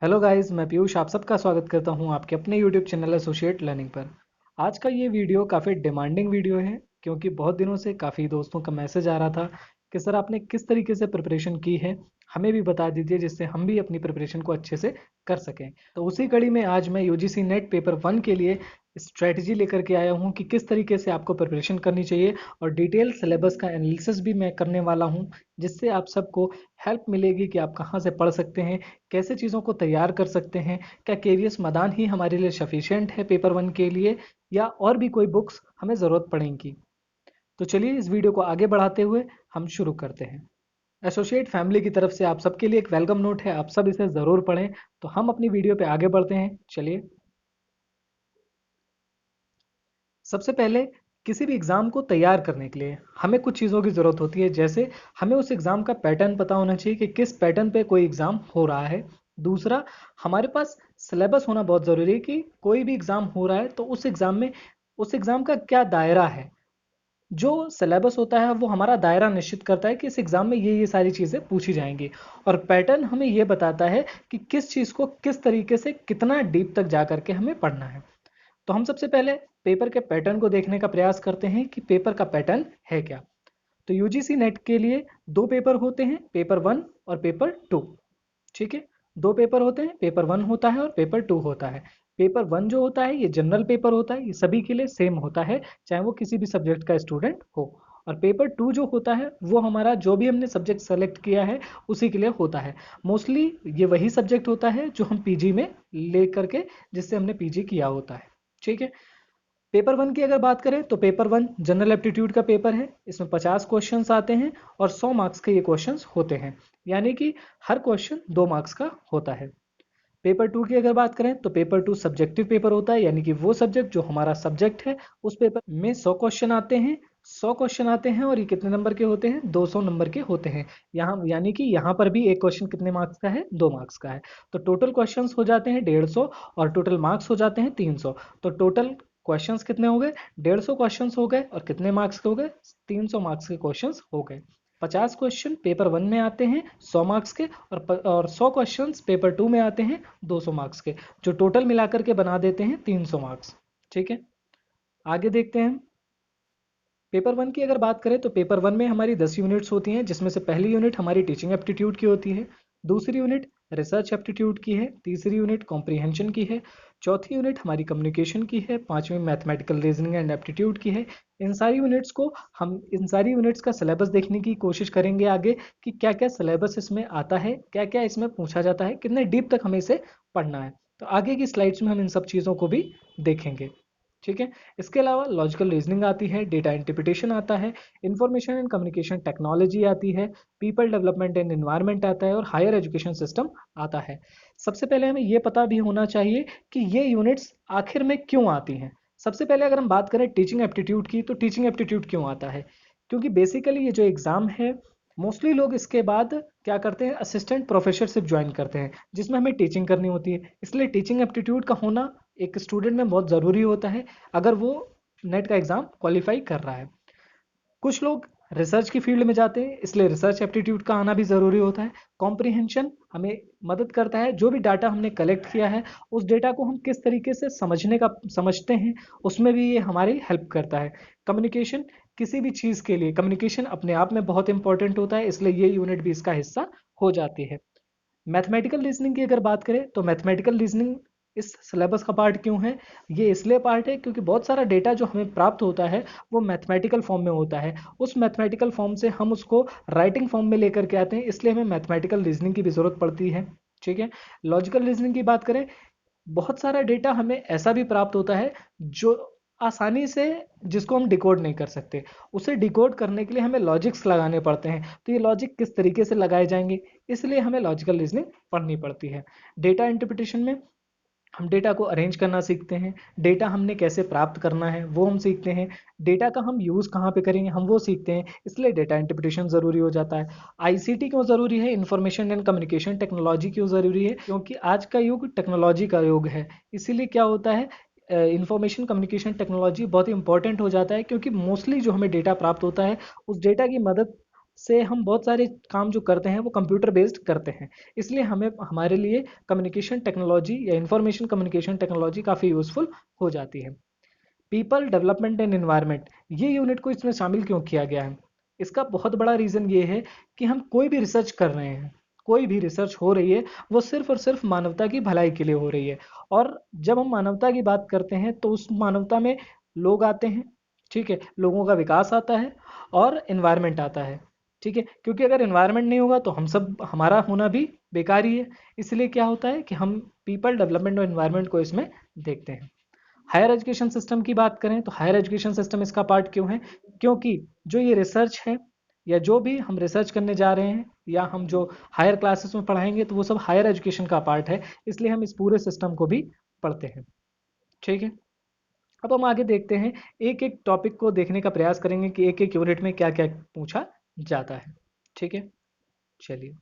Hello guys, मैं पीयूष आप सबका स्वागत करता हूं आपके अपने यूट्यूब चैनल एसोसिएट लर्निंग पर। आज का ये वीडियो काफ़ी डिमांडिंग वीडियो है क्योंकि बहुत दिनों से काफ़ी दोस्तों का मैसेज आ रहा था कि सर आपने किस तरीके से प्रिपरेशन की है, हमें भी बता दीजिए जिससे हम भी अपनी प्रिपरेशन को अच्छे से कर सकें। तो उसी कड़ी में आज मैं यूजीसी नेट पेपर 1 के लिए स्ट्रेटजी लेकर के आया हूँ कि किस तरीके से आपको प्रिपरेशन करनी चाहिए और डिटेल सिलेबस का एनालिसिस भी मैं करने वाला हूँ, जिससे आप सबको हेल्प मिलेगी कि आप कहाँ से पढ़ सकते हैं, कैसे चीज़ों को तैयार कर सकते हैं, क्या केवीएस मैदान ही हमारे लिए सफिशिएंट है पेपर 1 के लिए या और भी कोई बुक्स हमें ज़रूरत पड़ेंगी। तो चलिए इस वीडियो को आगे बढ़ाते हुए हम शुरू करते हैं। एसोसिएट फैमिली की तरफ से आप सबके लिए एक वेलकम नोट है, आप सब इसे ज़रूर पढ़ें। तो हम अपनी वीडियो पे आगे बढ़ते हैं, चलिए। सबसे पहले किसी भी एग्ज़ाम को तैयार करने के लिए हमें कुछ चीज़ों की ज़रूरत होती है, जैसे हमें उस एग्ज़ाम का पैटर्न पता होना चाहिए कि किस पैटर्न पे कोई एग्ज़ाम हो रहा है। दूसरा, हमारे पास सिलेबस होना बहुत ज़रूरी है कि कोई भी एग्ज़ाम हो रहा है तो उस एग्ज़ाम में उस एग्ज़ाम का क्या दायरा है। जो सिलेबस होता है वो हमारा दायरा निश्चित करता है कि इस एग्ज़ाम में ये सारी चीज़ें पूछी जाएंगी, और पैटर्न हमें ये बताता है कि किस चीज़ को किस तरीके से कितना डीप तक जा करके हमें पढ़ना है। तो हम सबसे पहले पेपर के पैटर्न को देखने का प्रयास करते हैं कि पेपर का पैटर्न है क्या। तो यूजीसी नेट के लिए दो पेपर होते हैं, पेपर 1 और पेपर 2। ठीक है, दो पेपर होते हैं, पेपर 1 होता है और पेपर 2 होता है। पेपर 1 जो होता है ये जनरल पेपर होता है, ये सभी के लिए सेम होता है, चाहे वो किसी भी सब्जेक्ट का स्टूडेंट हो। और पेपर 2 जो होता है वो हमारा जो भी हमने सब्जेक्ट सेलेक्ट किया है उसी के लिए होता है। मोस्टली ये वही सब्जेक्ट होता है जो हम पीजी में ले करके, जिससे हमने पीजी किया होता है। ठीक है, पेपर 1 की अगर बात करें तो पेपर 1 जनरल एप्टीट्यूड का पेपर है। इसमें 50 क्वेश्चंस आते हैं और 100 मार्क्स के ये क्वेश्चंस होते हैं, यानी कि हर क्वेश्चन 2 मार्क्स का होता है। पेपर 2 की अगर बात करें तो पेपर 2 सब्जेक्टिव पेपर होता है, यानी कि वो सब्जेक्ट जो हमारा सब्जेक्ट है उस पेपर में 100 क्वेश्चन आते हैं। 100 क्वेश्चन आते हैं और ये कितने नंबर के होते हैं? 200 नंबर के होते हैं। यहाँ यानी कि यहाँ पर भी एक क्वेश्चन कितने मार्क्स का है? 2 मार्क्स का है। तो टोटल क्वेश्चंस हो जाते हैं 150 और टोटल मार्क्स हो जाते हैं 300। तो टोटल क्वेश्चंस कितने हो गए? 150 क्वेश्चंस हो गए और कितने मार्क्स के हो गए? 300 मार्क्स के क्वेश्चंस हो गए। 50 क्वेश्चन पेपर 1 में आते हैं 100 मार्क्स के, और 100 क्वेश्चंस पेपर 2 में आते हैं 200 मार्क्स के, जो टोटल मिलाकर के बना देते हैं 300 मार्क्स। ठीक है, आगे देखते हैं। पेपर 1 की अगर बात करें तो पेपर 1 में हमारी 10 यूनिट्स होती हैं, जिसमें से पहली यूनिट हमारी टीचिंग एप्टीट्यूड की होती है, दूसरी यूनिट रिसर्च एप्टीट्यूड की है, तीसरी यूनिट कॉम्प्रीहेंशन की है, चौथी यूनिट हमारी कम्युनिकेशन की है, पांचवी मैथमेटिकल रीजनिंग एंड एप्टीट्यूड की है। इन सारी यूनिट्स का सिलेबस देखने की कोशिश करेंगे आगे कि क्या क्या सिलेबस इसमें आता है, क्या क्या इसमें पूछा जाता है, कितने डीप तक हमें इसे पढ़ना है। तो आगे की स्लाइड्स में हम इन सब चीज़ों को भी देखेंगे। ठीक है, इसके अलावा लॉजिकल रीजनिंग आती है, डेटा इंटरप्रिटेशन आता है, इंफॉर्मेशन एंड कम्युनिकेशन टेक्नोलॉजी आती है, पीपल डेवलपमेंट एंड एनवायरनमेंट आता है और हायर एजुकेशन सिस्टम आता है। सबसे पहले हमें ये पता भी होना चाहिए कि ये यूनिट्स आखिर में क्यों आती हैं। सबसे पहले अगर हम बात करें टीचिंग एप्टीट्यूड की, तो टीचिंग एप्टीट्यूड क्यों आता है? क्योंकि बेसिकली ये जो एग्ज़ाम है, मोस्टली लोग इसके बाद क्या करते हैं, असिस्टेंट प्रोफेसरशिप ज्वाइन करते हैं, जिसमें हमें टीचिंग करनी होती है। इसलिए टीचिंग एप्टीट्यूड का होना एक स्टूडेंट में बहुत ज़रूरी होता है अगर वो नेट का एग्ज़ाम क्वालिफाई कर रहा है। कुछ लोग रिसर्च की फील्ड में जाते हैं, इसलिए रिसर्च एप्टीट्यूड का आना भी ज़रूरी होता है। कॉम्प्रिहेंशन हमें मदद करता है, जो भी डाटा हमने कलेक्ट किया है उस डेटा को हम किस तरीके से समझते हैं, उसमें भी ये हमारी हेल्प करता है। कम्युनिकेशन, किसी भी चीज़ के लिए कम्युनिकेशन अपने आप में बहुत इंपॉर्टेंट होता है, इसलिए ये यूनिट भी इसका हिस्सा हो जाती है। मैथमेटिकल रीजनिंग की अगर बात करें तो मैथमेटिकल रीजनिंग इस सिलेबस का पार्ट क्यों है? ये इसलिए पार्ट है क्योंकि बहुत सारा डेटा जो हमें प्राप्त होता है वो मैथमेटिकल फॉर्म में होता है। उस मैथमेटिकल फॉर्म से हम उसको राइटिंग फॉर्म में लेकर के आते हैं, इसलिए हमें मैथमेटिकल रीजनिंग की भी ज़रूरत पड़ती है। ठीक है, लॉजिकल रीजनिंग की बात करें, बहुत सारा डेटा हमें ऐसा भी प्राप्त होता है जो आसानी से, जिसको हम डिकोड नहीं कर सकते। उसे डिकोड करने के लिए हमें लॉजिक्स लगाने पड़ते हैं। तो ये लॉजिक किस तरीके से लगाए जाएंगे, इसलिए हमें लॉजिकल रीजनिंग पढ़नी पड़ती है। डेटा इंटरप्रिटेशन में हम डेटा को अरेंज करना सीखते हैं, डेटा हमने कैसे प्राप्त करना है वो हम सीखते हैं, डेटा का हम यूज़ कहाँ पे करेंगे हम वो सीखते हैं, इसलिए डेटा इंटरप्रिटेशन ज़रूरी हो जाता है। आईसीटी क्यों ज़रूरी है, इंफॉर्मेशन एंड कम्युनिकेशन टेक्नोलॉजी क्यों ज़रूरी है? क्योंकि आज का युग टेक्नोलॉजी का युग है। इसीलिए क्या होता है, इंफॉर्मेशन कम्युनिकेशन टेक्नोलॉजी बहुत ही इंपॉर्टेंट हो जाता है, क्योंकि मोस्टली जो हमें डेटा प्राप्त होता है उस डेटा की मदद से हम बहुत सारे काम जो करते हैं वो कंप्यूटर बेस्ड करते हैं, इसलिए हमें हमारे लिए कम्युनिकेशन टेक्नोलॉजी या इंफॉर्मेशन कम्युनिकेशन टेक्नोलॉजी काफ़ी यूज़फुल हो जाती है। पीपल डेवलपमेंट एंड एनवायरनमेंट, ये यूनिट को इसमें शामिल क्यों किया गया है? इसका बहुत बड़ा रीज़न ये है कि हम कोई भी रिसर्च कर रहे हैं, कोई भी रिसर्च हो रही है, वो सिर्फ और सिर्फ मानवता की भलाई के लिए हो रही है। और जब हम मानवता की बात करते हैं तो उस मानवता में लोग आते हैं, ठीक है, लोगों का विकास आता है और एनवायरनमेंट आता है, ठीक है, क्योंकि अगर एनवायरनमेंट नहीं होगा तो हम सब, हमारा होना भी बेकार ही है। इसलिए क्या होता है कि हम पीपल डेवलपमेंट और एनवायरनमेंट को इसमें देखते हैं। हायर एजुकेशन सिस्टम की बात करें तो हायर एजुकेशन सिस्टम इसका पार्ट क्यों है? क्योंकि जो ये रिसर्च है या जो भी हम रिसर्च करने जा रहे हैं या हम जो हायर क्लासेस में पढ़ाएंगे तो वो सब हायर एजुकेशन का पार्ट है, इसलिए हम इस पूरे सिस्टम को भी पढ़ते हैं। ठीक है, अब हम आगे देखते हैं, एक एक टॉपिक को देखने का प्रयास करेंगे कि एक एक यूनिट में क्या क्या पूछा जाता है। ठीक है, चलिए,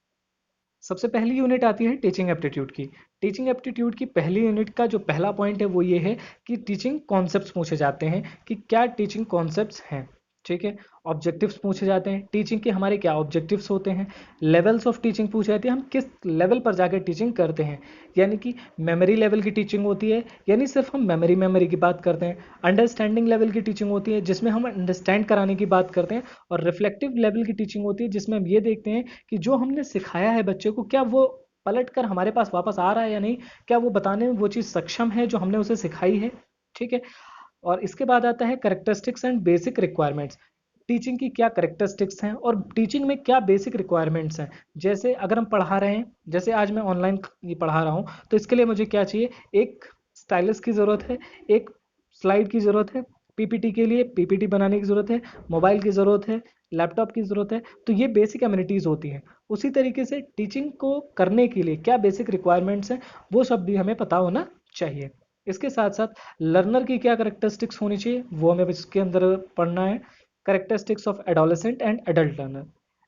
सबसे पहली यूनिट आती है टीचिंग एप्टीट्यूड की। टीचिंग एप्टीट्यूड की पहली यूनिट का जो पहला पॉइंट है वो ये है कि टीचिंग कॉन्सेप्ट्स पूछे जाते हैं कि क्या टीचिंग कॉन्सेप्ट्स हैं। ठीक है, ऑब्जेक्टिव्स पूछे जाते हैं, टीचिंग के हमारे क्या ऑब्जेक्टिव्स होते हैं, लेवल्स ऑफ टीचिंग पूछे जाती है, हम किस लेवल पर जाकर टीचिंग करते हैं, यानी कि मेमोरी लेवल की टीचिंग होती है, यानी सिर्फ हम मेमोरी मेमोरी की बात करते हैं। अंडरस्टैंडिंग लेवल की टीचिंग होती है जिसमें हम अंडरस्टैंड कराने की बात करते हैं। और रिफ्लेक्टिव लेवल की टीचिंग होती है जिसमें हम ये देखते हैं कि जो हमने सिखाया है बच्चे को क्या वो पलट कर हमारे पास वापस आ रहा है या नहीं, क्या वो बताने में वो चीज़ सक्षम है जो हमने उसे सिखाई है। ठीक है, और इसके बाद आता है characteristics and basic requirements. Teaching की क्या करेक्टरिस्टिक्स हैं और टीचिंग में क्या बेसिक रिक्वायरमेंट्स हैं। जैसे अगर हम पढ़ा रहे हैं, जैसे आज मैं ऑनलाइन पढ़ा रहा हूँ, तो इसके लिए मुझे क्या चाहिए, एक स्टाइलस की ज़रूरत है, एक स्लाइड की ज़रूरत है, पीपीटी के लिए पीपीटी बनाने की ज़रूरत है, मोबाइल की ज़रूरत है, लैपटॉप की ज़रूरत है। तो ये बेसिक एमिनिटीज़ होती हैं। उसी तरीके से टीचिंग को करने के लिए क्या बेसिक रिक्वायरमेंट्स हैं, वो सब भी हमें पता होना चाहिए। इसके साथ साथ लर्नर की क्या करेक्टरिस्टिक्स होनी चाहिए वो हमें इसके अंदर पढ़ना है। Characteristics of adolescent and adult learner,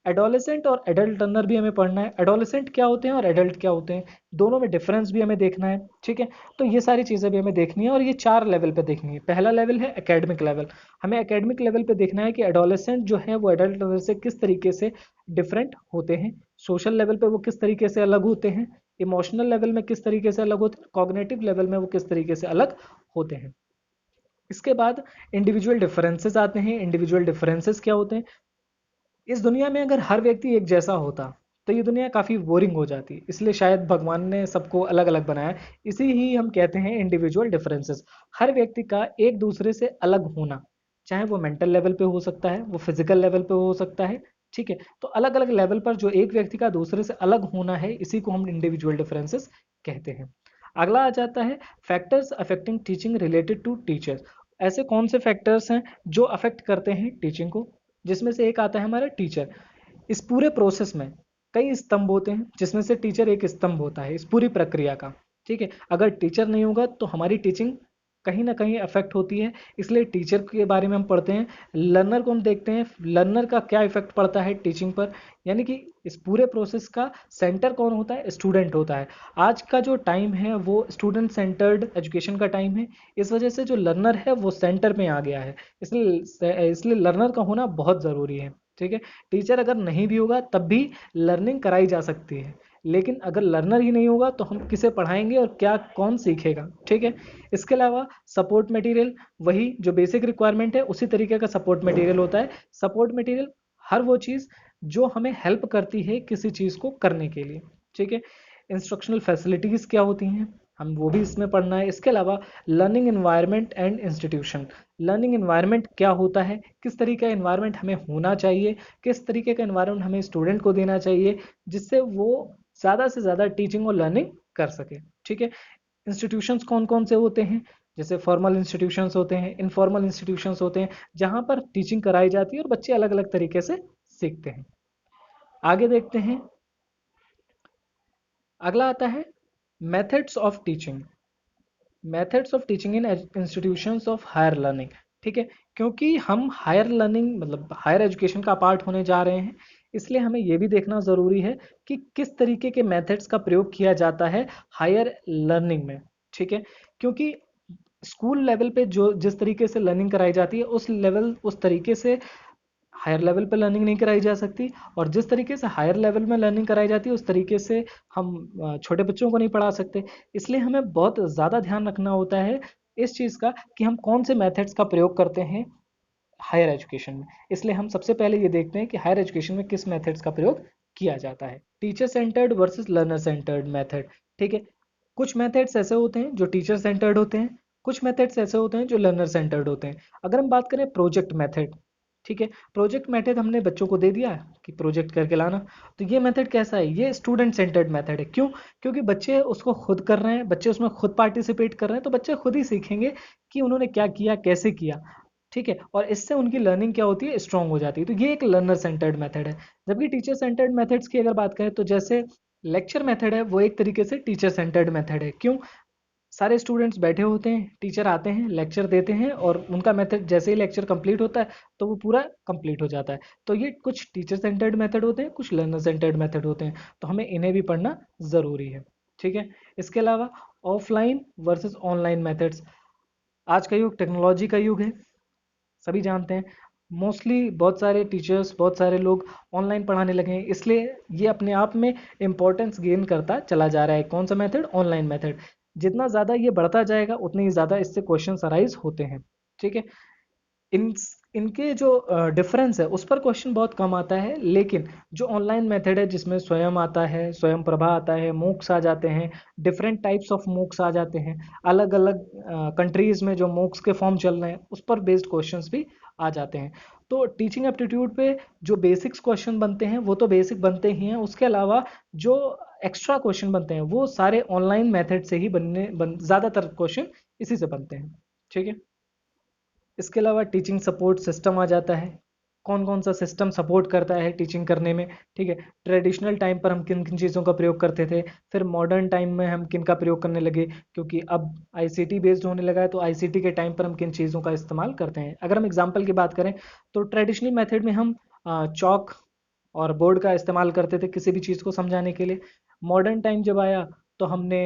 adolescent और एडल्ट लर्नर भी हमें पढ़ना है, एडोलेसेंट क्या होते हैं और एडल्ट क्या होते हैं, दोनों में डिफरेंस भी हमें देखना है। ठीक है, तो ये सारी चीज़ें भी हमें देखनी है और ये 4 लेवल पे देखनी है। पहला लेवल है एकेडमिक लेवल, हमें एकेडमिक लेवल पे देखना है कि एडोलेसेंट जो है वो एडल्ट लर्नर से किस तरीके से डिफरेंट होते हैं, सोशल लेवल पे वो किस तरीके से अलग होते हैं, इमोशनल लेवल में किस तरीके से अलग होते हैं, कॉग्निटिव लेवल में वो किस तरीके से अलग होते हैं। इसके बाद इंडिविजुअल डिफरेंसेस आते हैं। इंडिविजुअल डिफरेंसेस क्या होते हैं? इस दुनिया में अगर हर व्यक्ति एक जैसा होता तो ये दुनिया काफ़ी बोरिंग हो जाती, इसलिए शायद भगवान ने सबको अलग अलग बनाया। इसी ही हम कहते हैं इंडिविजुअल डिफरेंसेस। हर व्यक्ति का एक दूसरे से अलग होना, चाहे वो मेंटल लेवल पे हो सकता है, वो फिजिकल लेवल पे हो सकता है। ठीक है, तो अलग अलग लेवल पर जो एक व्यक्ति का दूसरे से अलग होना है, इसी को हम इंडिविजुअल डिफरेंसेस कहते हैं। अगला आ जाता है factors affecting teaching related to teachers. ऐसे कौन से फैक्टर्स हैं जो अफेक्ट करते हैं टीचिंग को, जिसमें से एक आता है हमारा टीचर। इस पूरे प्रोसेस में कई स्तंभ होते हैं जिसमें से टीचर एक स्तंभ होता है इस पूरी प्रक्रिया का। ठीक है, अगर टीचर नहीं होगा तो हमारी टीचिंग कहीं ना कहीं अफेक्ट होती है, इसलिए टीचर के बारे में हम पढ़ते हैं। लर्नर को हम देखते हैं, लर्नर का क्या इफेक्ट पड़ता है टीचिंग पर, यानी कि इस पूरे प्रोसेस का सेंटर कौन होता है, स्टूडेंट होता है। आज का जो टाइम है वो स्टूडेंट सेंटर्ड एजुकेशन का टाइम है, इस वजह से जो लर्नर है वो सेंटर में आ गया है। इसलिए लर्नर का होना बहुत ज़रूरी है। ठीक है, टीचर अगर नहीं भी होगा तब भी लर्निंग कराई जा सकती है, लेकिन अगर लर्नर ही नहीं होगा तो हम किसे पढ़ाएंगे और क्या कौन सीखेगा। ठीक है, इसके अलावा सपोर्ट मटेरियल, वही जो बेसिक रिक्वायरमेंट है उसी तरीके का सपोर्ट मटेरियल होता है। सपोर्ट मटेरियल हर वो चीज़ जो हमें हेल्प करती है किसी चीज़ को करने के लिए। ठीक है, इंस्ट्रक्शनल फैसिलिटीज़ क्या होती हैं, हम वो भी इसमें पढ़ना है। इसके अलावा learning environment and institution, learning environment क्या होता है, किस तरीके का एनवायरनमेंट हमें होना चाहिए, किस तरीके का एनवायरनमेंट हमें स्टूडेंट को देना चाहिए जिससे वो ज़्यादा से ज़्यादा टीचिंग और लर्निंग कर सके। ठीक है, इंस्टीट्यूशंस कौन कौन से होते हैं, जैसे फॉर्मल इंस्टीट्यूशंस होते हैं, इनफॉर्मल इंस्टीट्यूशंस होते हैं, जहाँ पर टीचिंग कराई जाती है और बच्चे अलग अलग तरीके से सीखते हैं। आगे देखते हैं, अगला आता है methods of teaching, methods of teaching in institutions of higher learning. ठीक है, क्योंकि हम हायर लर्निंग मतलब हायर एजुकेशन का पार्ट होने जा रहे हैं, इसलिए हमें यह भी देखना ज़रूरी है कि किस तरीके के मेथड्स का प्रयोग किया जाता है हायर लर्निंग में। ठीक है, क्योंकि स्कूल लेवल पे जो जिस तरीके से लर्निंग कराई जाती है उस लेवल उस तरीके से हायर लेवल पे लर्निंग नहीं कराई जा सकती, और जिस तरीके से हायर लेवल में लर्निंग कराई जाती है उस तरीके से हम छोटे बच्चों को नहीं पढ़ा सकते। इसलिए हमें बहुत ज़्यादा ध्यान रखना होता है इस चीज़ का कि हम कौन से मेथड्स का प्रयोग करते हैं हायर एजुकेशन में। इसलिए हम सबसे पहले ये देखते हैं कि हायर एजुकेशन में किस मेथड्स का प्रयोग किया जाता है। Teacher centred versus learner centred method. ठीक है, कुछ मेथड्स ऐसे होते हैं जो टीचर सेंटर्ड होते हैं, कुछ मेथड्स ऐसे होते हैं जो लर्नर सेंटर्ड होते हैं। अगर हम बात करें प्रोजेक्ट मेथड, ठीक है, प्रोजेक्ट मेथड हमने बच्चों को दे दिया कि प्रोजेक्ट करके लाना, तो ये मेथड कैसा है, ये स्टूडेंट सेंटर्ड मेथड है। क्यों? क्योंकि बच्चे उसको खुद कर रहे हैं, बच्चे उसमें खुद पार्टिसिपेट कर रहे हैं, तो बच्चे खुद ही सीखेंगे कि उन्होंने क्या किया, कैसे किया। ठीक है, और इससे उनकी लर्निंग क्या होती है, स्ट्रांग हो जाती है। तो ये एक लर्नर सेंटर्ड मेथड है। जबकि टीचर सेंटर्ड मेथड्स की अगर बात करें तो जैसे लेक्चर मेथड है वो एक तरीके से टीचर सेंटर्ड मेथड है। क्यों? सारे स्टूडेंट्स बैठे होते हैं, टीचर आते हैं, लेक्चर देते हैं, और उनका मेथड जैसे ही लेक्चर कंप्लीट होता है तो वो पूरा कंप्लीट हो जाता है। तो ये कुछ टीचर सेंटर्ड मेथड होते हैं, कुछ लर्नर सेंटर्ड मेथड होते हैं, तो हमें इन्हें भी पढ़ना ज़रूरी है। ठीक है, इसके अलावा ऑफलाइन वर्सेस ऑनलाइन मेथड्स। आज का युग टेक्नोलॉजी का युग है, सभी जानते हैं। मोस्टली बहुत सारे टीचर्स, बहुत सारे लोग ऑनलाइन पढ़ाने लगे हैं, इसलिए ये अपने आप में इम्पोर्टेंस गेन करता चला जा रहा है। कौन सा मेथड? Online method. जितना ज़्यादा ये बढ़ता जाएगा उतने ही ज़्यादा इससे क्वेश्चन अराइज होते हैं। ठीक है, इन इनके जो डिफरेंस है उस पर क्वेश्चन बहुत कम आता है, लेकिन जो ऑनलाइन मेथड है जिसमें स्वयं आता है, स्वयं प्रभा आता है, मूक्स आ जाते हैं, डिफरेंट टाइप्स ऑफ मूक्स आ जाते हैं, अलग अलग कंट्रीज में जो मूक्स के फॉर्म चल रहे हैं उस पर बेस्ड क्वेश्चंस भी आ जाते हैं। तो टीचिंग एप्टीट्यूड पे जो बेसिक्स क्वेश्चन बनते हैं वो तो बेसिक बनते ही हैं, उसके अलावा जो एक्स्ट्रा क्वेश्चन बनते हैं वो सारे ऑनलाइन मेथड से ही ज़्यादातर क्वेश्चन इसी से बनते हैं। ठीक है, इसके अलावा टीचिंग सपोर्ट सिस्टम आ जाता है। कौन कौन सा सिस्टम सपोर्ट करता है टीचिंग करने में। ठीक है, ट्रेडिशनल टाइम पर हम किन किन चीज़ों का प्रयोग करते थे, फिर मॉडर्न टाइम में हम किन का प्रयोग करने लगे, क्योंकि अब आईसीटी बेस्ड होने लगा है, तो आईसीटी के टाइम पर हम किन चीज़ों का इस्तेमाल करते हैं। अगर हम एग्जाम्पल की बात करें तो ट्रेडिशनल मेथड में हम चौक और बोर्ड का इस्तेमाल करते थे किसी भी चीज़ को समझाने के लिए। मॉडर्न टाइम जब आया तो हमने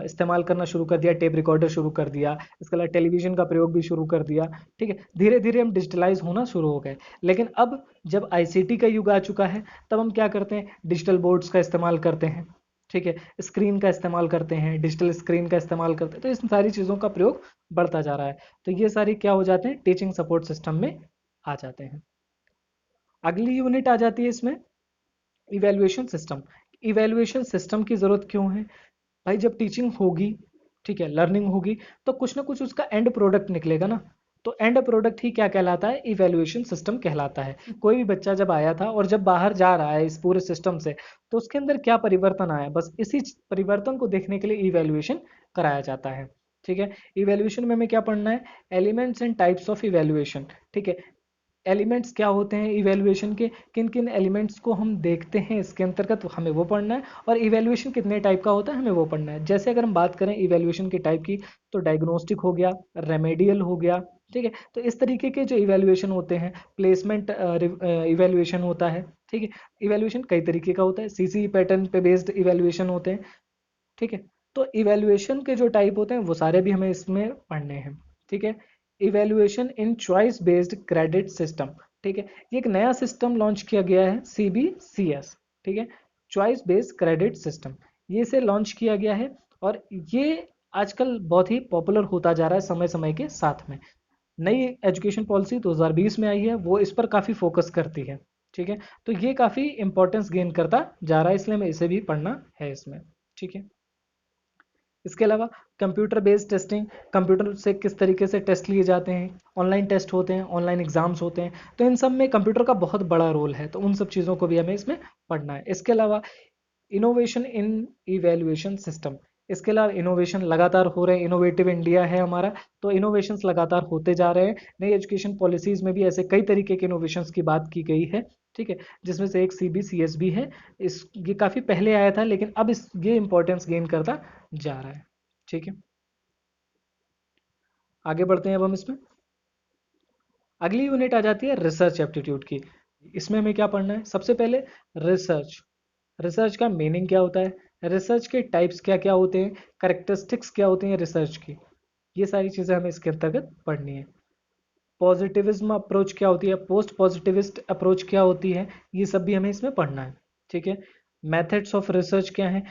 इस्तेमाल करना शुरू कर दिया, टेप रिकॉर्डर शुरू कर दिया, इसके अलावा टेलीविज़न का प्रयोग भी शुरू कर दिया। ठीक है, धीरे धीरे हम डिजिटलाइज होना शुरू हो गए। लेकिन अब जब आईसीटी का युग आ चुका है तब हम क्या करते हैं, डिजिटल बोर्ड्स का इस्तेमाल करते हैं। ठीक है, स्क्रीन का इस्तेमाल करते हैं, डिजिटल स्क्रीन का इस्तेमाल करते हैं, तो इस सारी चीज़ों का प्रयोग बढ़ता जा रहा है। तो ये सारी क्या हो जाते हैं, टीचिंग सपोर्ट सिस्टम में आ जाते हैं। अगली यूनिट आ जाती है इसमें इवेल्युएशन सिस्टम। इवेल्युएशन सिस्टम की ज़रूरत क्यों है? भाई जब टीचिंग होगी, ठीक है, लर्निंग होगी, तो कुछ ना कुछ उसका एंड प्रोडक्ट निकलेगा ना। तो एंड प्रोडक्ट ही क्या कहलाता है, इवेल्युएशन सिस्टम कहलाता है। कोई भी बच्चा जब आया था और जब बाहर जा रहा है इस पूरे सिस्टम से, तो उसके अंदर क्या परिवर्तन आया, बस इसी परिवर्तन को देखने के लिए इवेल्युएशन कराया जाता है। ठीक है, इवेल्युएशन में हमें क्या पढ़ना है, elements and types of evaluation. ठीक है, एलिमेंट्स क्या होते हैं इवेल्युएशन के, किन किन एलिमेंट्स को हम देखते हैं इसके अंतर्गत, हमें वो पढ़ना है। और इवेल्युएशन कितने टाइप का होता है हमें वो पढ़ना है। जैसे अगर हम बात करें इवेल्युएशन के टाइप की, तो डायग्नोस्टिक हो गया, रेमेडियल हो गया। ठीक है, तो इस तरीके के जो इवेल्युएशन होते हैं, प्लेसमेंट इवेल्युएशन होता है। ठीक है, इवेल्युएशन कई तरीके का होता है, सीसी पैटर्न पे बेस्ड इवेल्युएशन होते हैं। ठीक है, तो इवेल्युएशन के जो टाइप होते हैं वो सारे भी हमें इसमें पढ़ने हैं। ठीक है, इवेल्युएशन इन चॉइस बेस्ड क्रेडिट सिस्टम। ठीक है, ये एक नया सिस्टम लॉन्च किया गया है, सीबीसीएस। ठीक है, चॉइस बेस्ड क्रेडिट सिस्टम, ये इसे लॉन्च किया गया है, और ये आजकल बहुत ही पॉपुलर होता जा रहा है समय समय के साथ में। नई एजुकेशन पॉलिसी 2020 में आई है, वो इस पर काफ़ी फोकस करती है। ठीक है, तो ये काफ़ी इंपॉर्टेंस गेन करता जा रहा है, इसलिए हमें इसे भी पढ़ना है इसमें। ठीक है, इसके अलावा कंप्यूटर बेस्ड टेस्टिंग, कंप्यूटर से किस तरीके से टेस्ट लिए जाते हैं, ऑनलाइन टेस्ट होते हैं, ऑनलाइन एग्जाम्स होते हैं, तो इन सब में कंप्यूटर का बहुत बड़ा रोल है, तो उन सब चीज़ों को भी हमें इसमें पढ़ना है। इसके अलावा इनोवेशन इन इवेल्युएशन सिस्टम, इसके अलावा इनोवेशन लगातार हो रहे हैं, इनोवेटिव इंडिया है हमारा, तो इनोवेशंस लगातार होते जा रहे हैं। नई एजुकेशन पॉलिसीज में भी ऐसे कई तरीके के इनोवेशंस की बात की गई है। ठीक है, जिसमें से एक सीबीसीएस भी है। इस ये काफ़ी पहले आया था, लेकिन अब इस ये इंपॉर्टेंस गेन करता जा रहा है। ठीक है, आगे बढ़ते हैं अब हम इसमें। अगली यूनिट आ जाती है रिसर्च एप्टीट्यूड की। इसमें हमें क्या पढ़ना है, सबसे पहले रिसर्च। रिसर्च का मीनिंग क्या होता है, रिसर्च के टाइप्स क्या क्या होते हैं, करेक्टरिस्टिक्स क्या होती हैं रिसर्च की, ये सारी चीज़ें हमें इसके अंतर्गत पढ़नी है। पॉजिटिविज्म अप्रोच क्या होती है, पोस्ट पॉजिटिविस्ट अप्रोच क्या होती है, ये सब भी हमें इसमें पढ़ना है। ठीक है। मेथड्स ऑफ रिसर्च क्या है,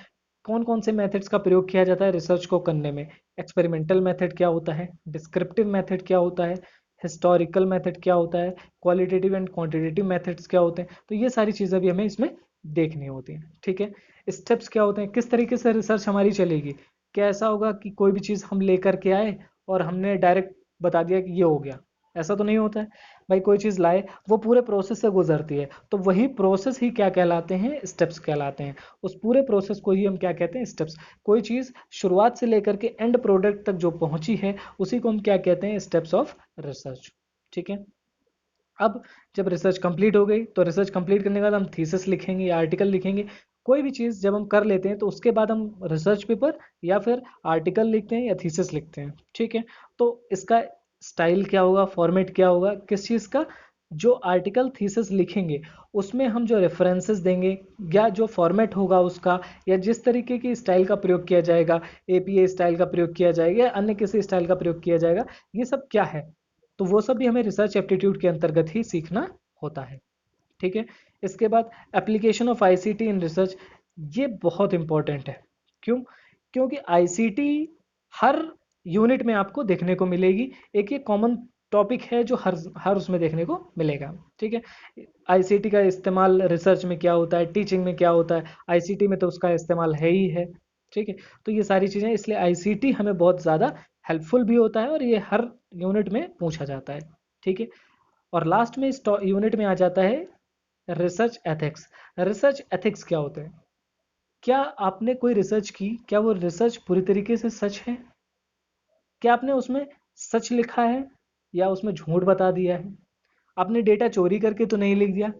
कौन कौन से मेथड्स का प्रयोग किया जाता है रिसर्च को करने में, एक्सपेरिमेंटल मेथड क्या होता है, डिस्क्रिप्टिव मेथड क्या होता है, हिस्टोरिकल मेथड क्या होता है, क्वालिटेटिव एंड क्वांटिटेटिव मेथड्स क्या होते हैं। तो ये सारी चीज़ें भी हमें इसमें देखनी होती हैं। ठीक है। स्टेप्स क्या होते हैं, किस तरीके से रिसर्च हमारी चलेगी, क्या ऐसा होगा कि कोई भी चीज़ हम लेकर के आए और हमने डायरेक्ट बता दिया कि ये हो गया, ऐसा तो नहीं होता है। भाई कोई चीज़ लाए, वो पूरे प्रोसेस से गुजरती है, तो वही प्रोसेस ही क्या कहलाते हैं, स्टेप्स कहलाते हैं। उस पूरे प्रोसेस को ही हम क्या कहते हैं, स्टेप्स। कोई चीज़ शुरुआत से लेकर के एंड प्रोडक्ट तक जो पहुंची है, उसी को हम क्या कहते हैं, स्टेप्स ऑफ रिसर्च। ठीक है। अब जब रिसर्च कंप्लीट हो गई, तो रिसर्च कंप्लीट करने के बाद हम थीसिस लिखेंगे या आर्टिकल लिखेंगे। कोई भी चीज़ जब हम कर लेते हैं, तो उसके बाद हम रिसर्च पेपर या फिर आर्टिकल लिखते हैं या थीसिस लिखते हैं। ठीक है। तो इसका स्टाइल क्या होगा, फॉर्मेट क्या होगा, किस चीज़ का, जो आर्टिकल थीसिस लिखेंगे उसमें हम जो रेफरेंसेस देंगे या जो फॉर्मेट होगा उसका, या जिस तरीके की स्टाइल का प्रयोग किया जाएगा, एपीए स्टाइल का प्रयोग किया जाएगा या अन्य किसी स्टाइल का प्रयोग किया जाएगा, ये सब क्या है, तो वो सब भी हमें रिसर्च एप्टीट्यूड के अंतर्गत ही सीखना होता है। ठीक है। इसके बाद application of ICT in research, ये बहुत इंपॉर्टेंट है। क्यों? क्योंकि आईसीटी हर यूनिट में आपको देखने को मिलेगी, एक ये कॉमन टॉपिक है जो हर हर उसमें देखने को मिलेगा। ठीक है। आईसीटी का इस्तेमाल रिसर्च में क्या होता है, टीचिंग में क्या होता है, आईसीटी में तो उसका इस्तेमाल है ही है। ठीक है। तो ये सारी चीज़ें, इसलिए आईसीटी हमें बहुत ज़्यादा हेल्पफुल भी होता है और ये हर यूनिट में पूछा जाता है। ठीक है। और लास्ट में इस यूनिट में आ जाता है रिसर्च एथिक्स। रिसर्च एथिक्स क्या होते हैं, क्या आपने कोई रिसर्च की, क्या वो रिसर्च पूरी तरीके से सच है, क्या आपने उसमें सच लिखा है या उसमें झूठ बता दिया है, आपने डेटा चोरी करके तो नहीं लिख दिया।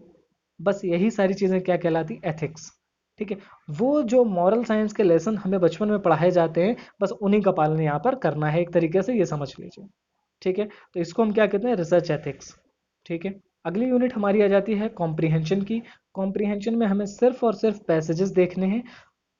बस यही सारी चीज़ें क्या कहलाती, एथिक्स। ठीक है। वो जो मॉरल साइंस के लेसन हमें बचपन में पढ़ाए जाते हैं, बस उन्हीं का पालन यहाँ पर करना है, एक तरीके से ये समझ लीजिए। ठीक है। तो इसको हम क्या कहते हैं, रिसर्च एथिक्स। ठीक है। अगली यूनिट हमारी आ जाती है कॉम्प्रिहेंशन की। कॉम्प्रिहेंशन में हमें सिर्फ और सिर्फ पैसेजेस देखने हैं।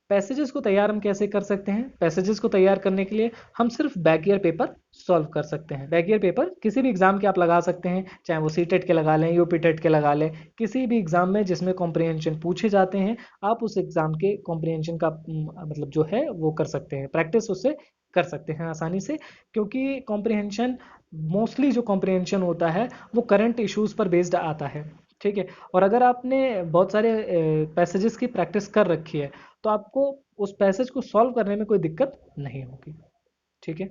पैसेजेस को तैयार हम कैसे कर सकते हैं, पैसेजेस को तैयार करने के लिए हम सिर्फ बैक ईयर पेपर सॉल्व कर सकते हैं। बैक ईयर पेपर किसी भी एग्जाम के आप लगा सकते हैं, चाहे वो सी टेट के लगा लें, यूपी टेट के लगा लें, किसी भी एग्जाम में जिसमें कॉम्प्रिहेंशन पूछे जाते हैं, आप उस एग्जाम के कॉम्प्रिहेंशन का मतलब जो है वो कर सकते हैं, प्रैक्टिस उससे कर सकते हैं आसानी से। क्योंकि कॉम्प्रिहेंशन, मोस्टली जो कॉम्प्रिहेंशन होता है वो करंट इश्यूज पर बेस्ड आता है। ठीक है। और अगर आपने बहुत सारे पैसेजेस की प्रैक्टिस कर रखी है, तो आपको उस पैसेज को सॉल्व करने में कोई दिक्कत नहीं होगी। ठीक है।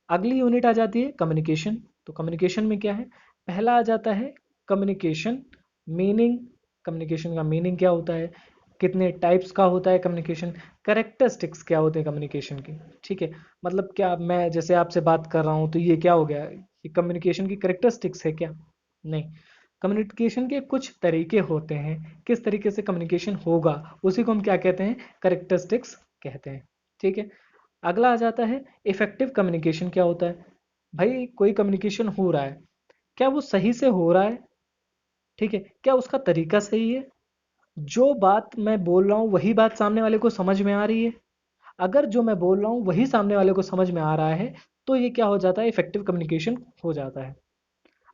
अगली यूनिट आ जाती है कम्युनिकेशन। तो कम्युनिकेशन में क्या है, पहला आ जाता है कम्युनिकेशन मीनिंग। कम्युनिकेशन का मीनिंग क्या होता है, कितने टाइप्स का होता है कम्युनिकेशन, करेक्टरिस्टिक्स क्या होते हैं कम्युनिकेशन की। ठीक है। मतलब क्या मैं जैसे आपसे बात कर रहा हूँ तो ये क्या हो गया, ये कम्युनिकेशन की करेक्टरिस्टिक्स है क्या, नहीं। कम्युनिकेशन के कुछ तरीके होते हैं, किस तरीके से कम्युनिकेशन होगा उसी को हम क्या कहते हैं, करेक्टरिस्टिक्स कहते हैं। ठीक है। अगला आ जाता है इफेक्टिव कम्युनिकेशन क्या होता है। भाई कोई कम्युनिकेशन हो रहा है, क्या वो सही से हो रहा है, ठीक है, क्या उसका तरीका सही है, जो बात मैं बोल रहा हूँ वही बात सामने वाले को समझ में आ रही है, अगर जो मैं बोल रहा हूँ वही सामने वाले को समझ में आ रहा है, तो ये क्या हो जाता है, इफेक्टिव कम्युनिकेशन हो जाता है।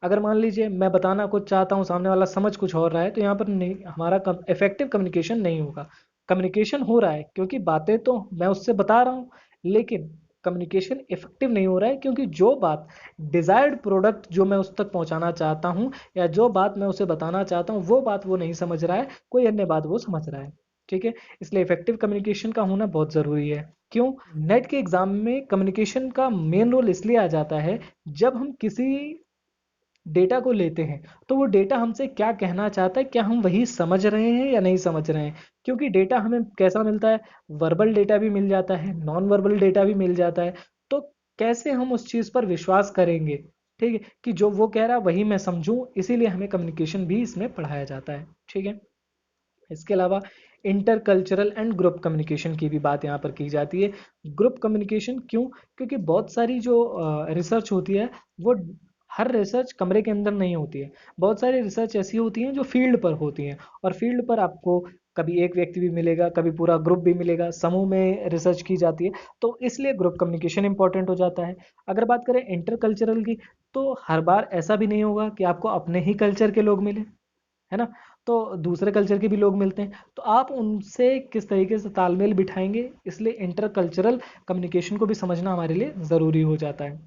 अगर मान लीजिए मैं बताना कुछ चाहता हूँ, सामने वाला समझ कुछ और रहा है, तो यहाँ पर नहीं, हमारा इफेक्टिव कम्युनिकेशन नहीं होगा। कम्युनिकेशन हो रहा है क्योंकि बातें तो मैं उससे बता रहा हूँ, लेकिन कम्युनिकेशन इफेक्टिव नहीं हो रहा है क्योंकि जो बात, डिजायर्ड प्रोडक्ट जो मैं उस तक पहुंचाना चाहता हूँ या जो बात मैं उसे बताना चाहता हूँ, वो बात वो नहीं समझ रहा है, कोई अन्य बात वो समझ रहा है। ठीक है। इसलिए इफेक्टिव कम्युनिकेशन का होना बहुत ज़रूरी है। क्यों? नेट के एग्जाम में कम्युनिकेशन का मेन रोल इसलिए आ जाता है, जब हम किसी डेटा को लेते हैं तो वो डेटा हमसे क्या कहना चाहता है, क्या हम वही समझ रहे हैं या नहीं समझ रहे हैं। क्योंकि डेटा हमें कैसा मिलता है, वर्बल डेटा भी मिल जाता है, नॉन वर्बल डेटा भी मिल जाता है। तो कैसे हम उस चीज़ पर विश्वास करेंगे, ठीक है, कि जो वो कह रहा है वही मैं समझूं, इसीलिए हमें कम्युनिकेशन भी इसमें पढ़ाया जाता है। ठीक है। इसके अलावा इंटरकल्चरल एंड ग्रुप कम्युनिकेशन की भी बात यहाँ पर की जाती है। ग्रुप कम्युनिकेशन क्यों? क्योंकि बहुत सारी जो रिसर्च होती है, वो हर रिसर्च कमरे के अंदर नहीं होती है। बहुत सारी रिसर्च ऐसी होती हैं जो फील्ड पर होती हैं, और फील्ड पर आपको कभी एक व्यक्ति भी मिलेगा, कभी पूरा ग्रुप भी मिलेगा, समूह में रिसर्च की जाती है, तो इसलिए ग्रुप कम्युनिकेशन इंपॉर्टेंट हो जाता है। अगर बात करें इंटरकल्चरल की, तो हर बार ऐसा भी नहीं होगा कि आपको अपने ही कल्चर के लोग मिले, है ना? तो दूसरे कल्चर के भी लोग मिलते हैं, तो आप उनसे किस तरीके से तालमेल बिठाएंगे, इसलिए इंटरकल्चरल कम्युनिकेशन को भी समझना हमारे लिए ज़रूरी हो जाता है।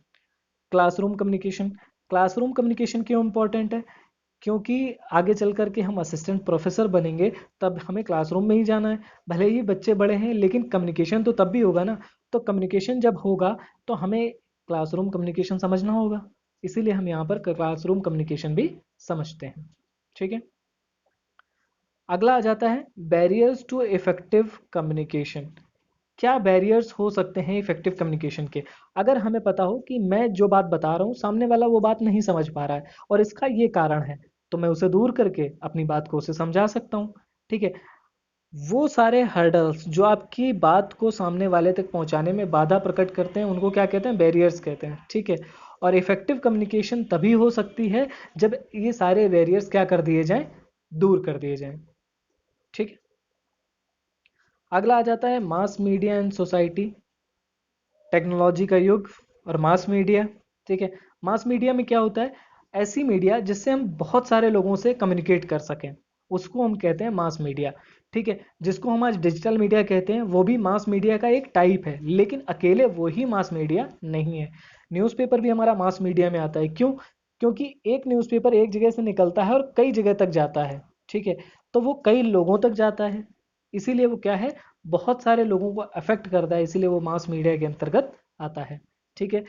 क्लासरूम कम्युनिकेशन, क्लासरूम कम्युनिकेशन क्यों इंपॉर्टेंट है? क्योंकि आगे चल कर के हम असिस्टेंट प्रोफेसर बनेंगे, तब हमें क्लासरूम में ही जाना है। भले ही बच्चे बड़े हैं, लेकिन कम्युनिकेशन तो तब भी होगा ना। तो कम्युनिकेशन जब होगा तो हमें क्लासरूम कम्युनिकेशन समझना होगा, इसीलिए हम यहाँ पर क्लासरूम कम्युनिकेशन भी समझते हैं। ठीक है, अगला आ जाता है बैरियर्स टू इफेक्टिव कम्युनिकेशन। क्या बैरियर्स हो सकते हैं इफेक्टिव कम्युनिकेशन के? अगर हमें पता हो कि मैं जो बात बता रहा हूँ सामने वाला वो बात नहीं समझ पा रहा है और इसका ये कारण है, तो मैं उसे दूर करके अपनी बात को उसे समझा सकता हूँ। ठीक है, वो सारे हर्डल्स जो आपकी बात को सामने वाले तक पहुंचाने में बाधा प्रकट करते हैं, उनको क्या कहते हैं? बैरियर्स कहते हैं। ठीक है, और इफेक्टिव कम्युनिकेशन तभी हो सकती है जब ये सारे बैरियर्स क्या कर दिए जाएं? दूर कर दिए जाएं। ठीक है, अगला आ जाता है mass media and society, technology का युग और मास मीडिया। ठीक है, मास मीडिया में क्या होता है? ऐसी मीडिया जिससे हम बहुत सारे लोगों से कम्युनिकेट कर सकें, उसको हम कहते हैं मास मीडिया। ठीक है, जिसको हम आज डिजिटल मीडिया कहते हैं, वो भी मास मीडिया का एक टाइप है, लेकिन अकेले वो ही मास मीडिया नहीं है। न्यूज़पेपर भी हमारा मास मीडिया में आता है। क्यों? क्योंकि एक न्यूज़पेपर एक जगह से निकलता है और कई जगह तक जाता है। ठीक है, तो वो कई लोगों तक जाता है, इसीलिए वो क्या है? बहुत सारे लोगों को अफेक्ट करता है, इसीलिए वो मास मीडिया के अंतर्गत आता है। ठीक है,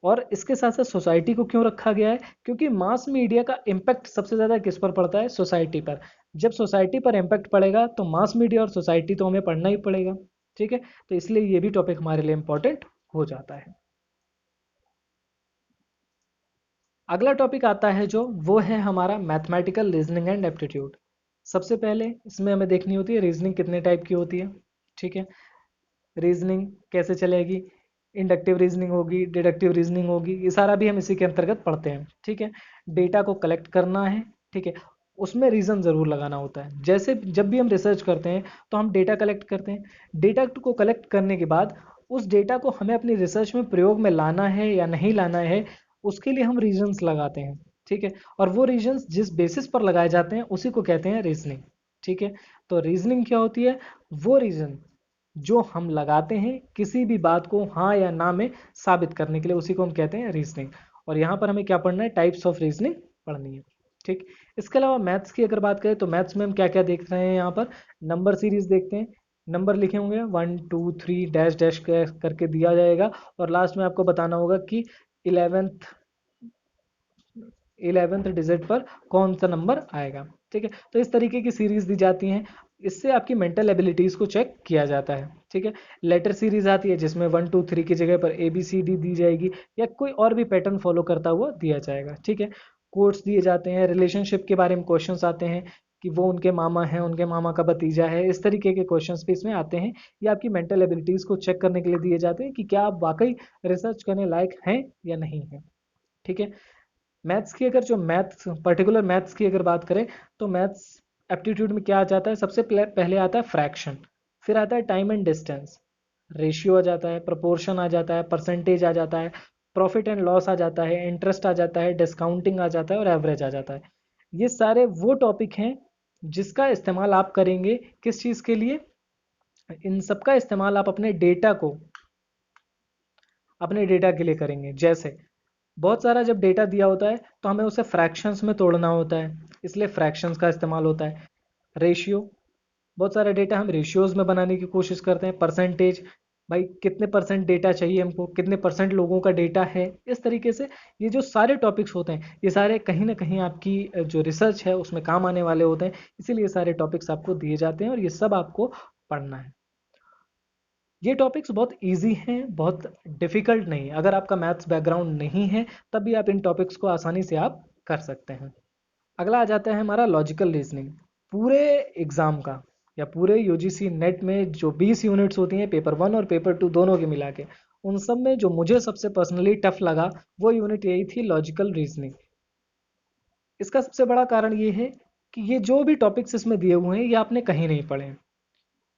और इसके साथ साथ सोसाइटी को क्यों रखा गया है? क्योंकि मास मीडिया का इम्पैक्ट सबसे ज़्यादा किस पर पड़ता है? सोसाइटी पर। जब सोसाइटी पर इम्पैक्ट पड़ेगा तो मास मीडिया और सोसाइटी तो हमें पढ़ना ही पड़ेगा। ठीक है, तो इसलिए ये भी टॉपिक हमारे लिए इम्पोर्टेंट हो जाता है। अगला टॉपिक आता है जो, वो है हमारा मैथमेटिकल रीजनिंग एंड एप्टीट्यूड। सबसे पहले इसमें हमें देखनी होती है रीजनिंग कितने टाइप की होती है। ठीक है, रीजनिंग कैसे चलेगी, इंडक्टिव रीजनिंग होगी, डिडक्टिव रीजनिंग होगी, ये सारा भी हम इसी के अंतर्गत पढ़ते हैं। ठीक है, डेटा को कलेक्ट करना है। ठीक है, उसमें रीज़न ज़रूर लगाना होता है। जैसे जब भी हम रिसर्च करते हैं तो हम डेटा कलेक्ट करते हैं, डेटा को कलेक्ट करने के बाद उस डेटा को हमें अपनी रिसर्च में प्रयोग में लाना है या नहीं लाना है, उसके लिए हम रीजंस लगाते हैं। ठीक है, और वो रीजंस जिस बेसिस पर लगाए जाते हैं उसी को कहते हैं रीजनिंग। ठीक है, तो रीजनिंग क्या होती है? वो रीजन जो हम लगाते हैं किसी भी बात को हाँ या ना में साबित करने के लिए, उसी को हम कहते हैं रीजनिंग। और यहाँ पर हमें क्या पढ़ना है? टाइप्स ऑफ रीजनिंग पढ़नी है। ठीक, इसके अलावा मैथ्स की अगर बात करें तो मैथ्स में हम क्या क्या देख रहे हैं? यहाँ पर नंबर सीरीज देखते हैं, नंबर लिखे होंगे 1 2 3 डैश डैश करके दिया जाएगा, और लास्ट में आपको बताना होगा कि इलेवेंथ इलेवेंथ डिजिट पर कौन सा नंबर आएगा। ठीक है, तो इस तरीके की सीरीज दी जाती हैं, इससे आपकी मेंटल एबिलिटीज को चेक किया जाता है। ठीक है, लेटर सीरीज आती है जिसमें 1 2 3 की जगह पर ABCD दी जाएगी या कोई और भी पैटर्न फॉलो करता हुआ दिया जाएगा। ठीक है, कोट्स दिए जाते हैं, रिलेशनशिप के बारे में क्वेश्चंस आते हैं कि वो उनके मामा हैं, उनके मामा का भतीजा है, इस तरीके के क्वेश्चंस भी इसमें आते हैं। ये आपकी मेंटल एबिलिटीज को चेक करने के लिए दिए जाते हैं कि क्या आप वाकई रिसर्च करने लायक हैं या नहीं है। ठीक है, मैथ्स की अगर जो मैथ्स पर्टिकुलर मैथ्स की अगर बात करें तो मैथ्स एप्टीट्यूड में क्या आ जाता है? सबसे पहले आता है फ्रैक्शन, फिर आता है टाइम एंड डिस्टेंस, रेशियो आ जाता है, प्रोपोर्शन आ जाता है, परसेंटेज आ जाता है, प्रॉफिट एंड लॉस आ जाता है, इंटरेस्ट आ जाता है, डिस्काउंटिंग आ जाता है और एवरेज आ जाता है। ये सारे वो टॉपिक हैं जिसका इस्तेमाल आप करेंगे किस चीज़ के लिए? इन सब का इस्तेमाल आप अपने डेटा के लिए करेंगे। जैसे बहुत सारा जब डेटा दिया होता है तो हमें उसे फ्रैक्शंस में तोड़ना होता है, इसलिए फ्रैक्शंस का इस्तेमाल होता है। रेशियो, बहुत सारा डेटा हम रेशियोज में बनाने की कोशिश करते हैं। परसेंटेज, भाई कितने परसेंट डेटा चाहिए हमको, कितने परसेंट लोगों का डेटा है, इस तरीके से ये जो सारे टॉपिक्स होते हैं ये सारे कहीं ना कहीं आपकी जो रिसर्च है उसमें काम आने वाले होते हैं, इसीलिए ये सारे टॉपिक्स आपको दिए जाते हैं और ये सब आपको पढ़ना है। ये टॉपिक्स बहुत इजी हैं, बहुत डिफिकल्ट नहीं। अगर आपका मैथ्स बैकग्राउंड नहीं है तब भी आप इन टॉपिक्स को आसानी से आप कर सकते हैं। अगला आ जाता है हमारा लॉजिकल रीजनिंग। पूरे एग्जाम का या पूरे UGC नेट में जो 20 यूनिट्स होती हैं, पेपर 1 और पेपर 2 दोनों के मिला के, उन सब में जो मुझे सबसे पर्सनली टफ लगा वो यूनिट यही थी, लॉजिकल रीजनिंग। इसका सबसे बड़ा कारण ये है कि ये जो भी टॉपिक्स इसमें दिए हुए हैं ये आपने कहीं नहीं पढ़े हैं।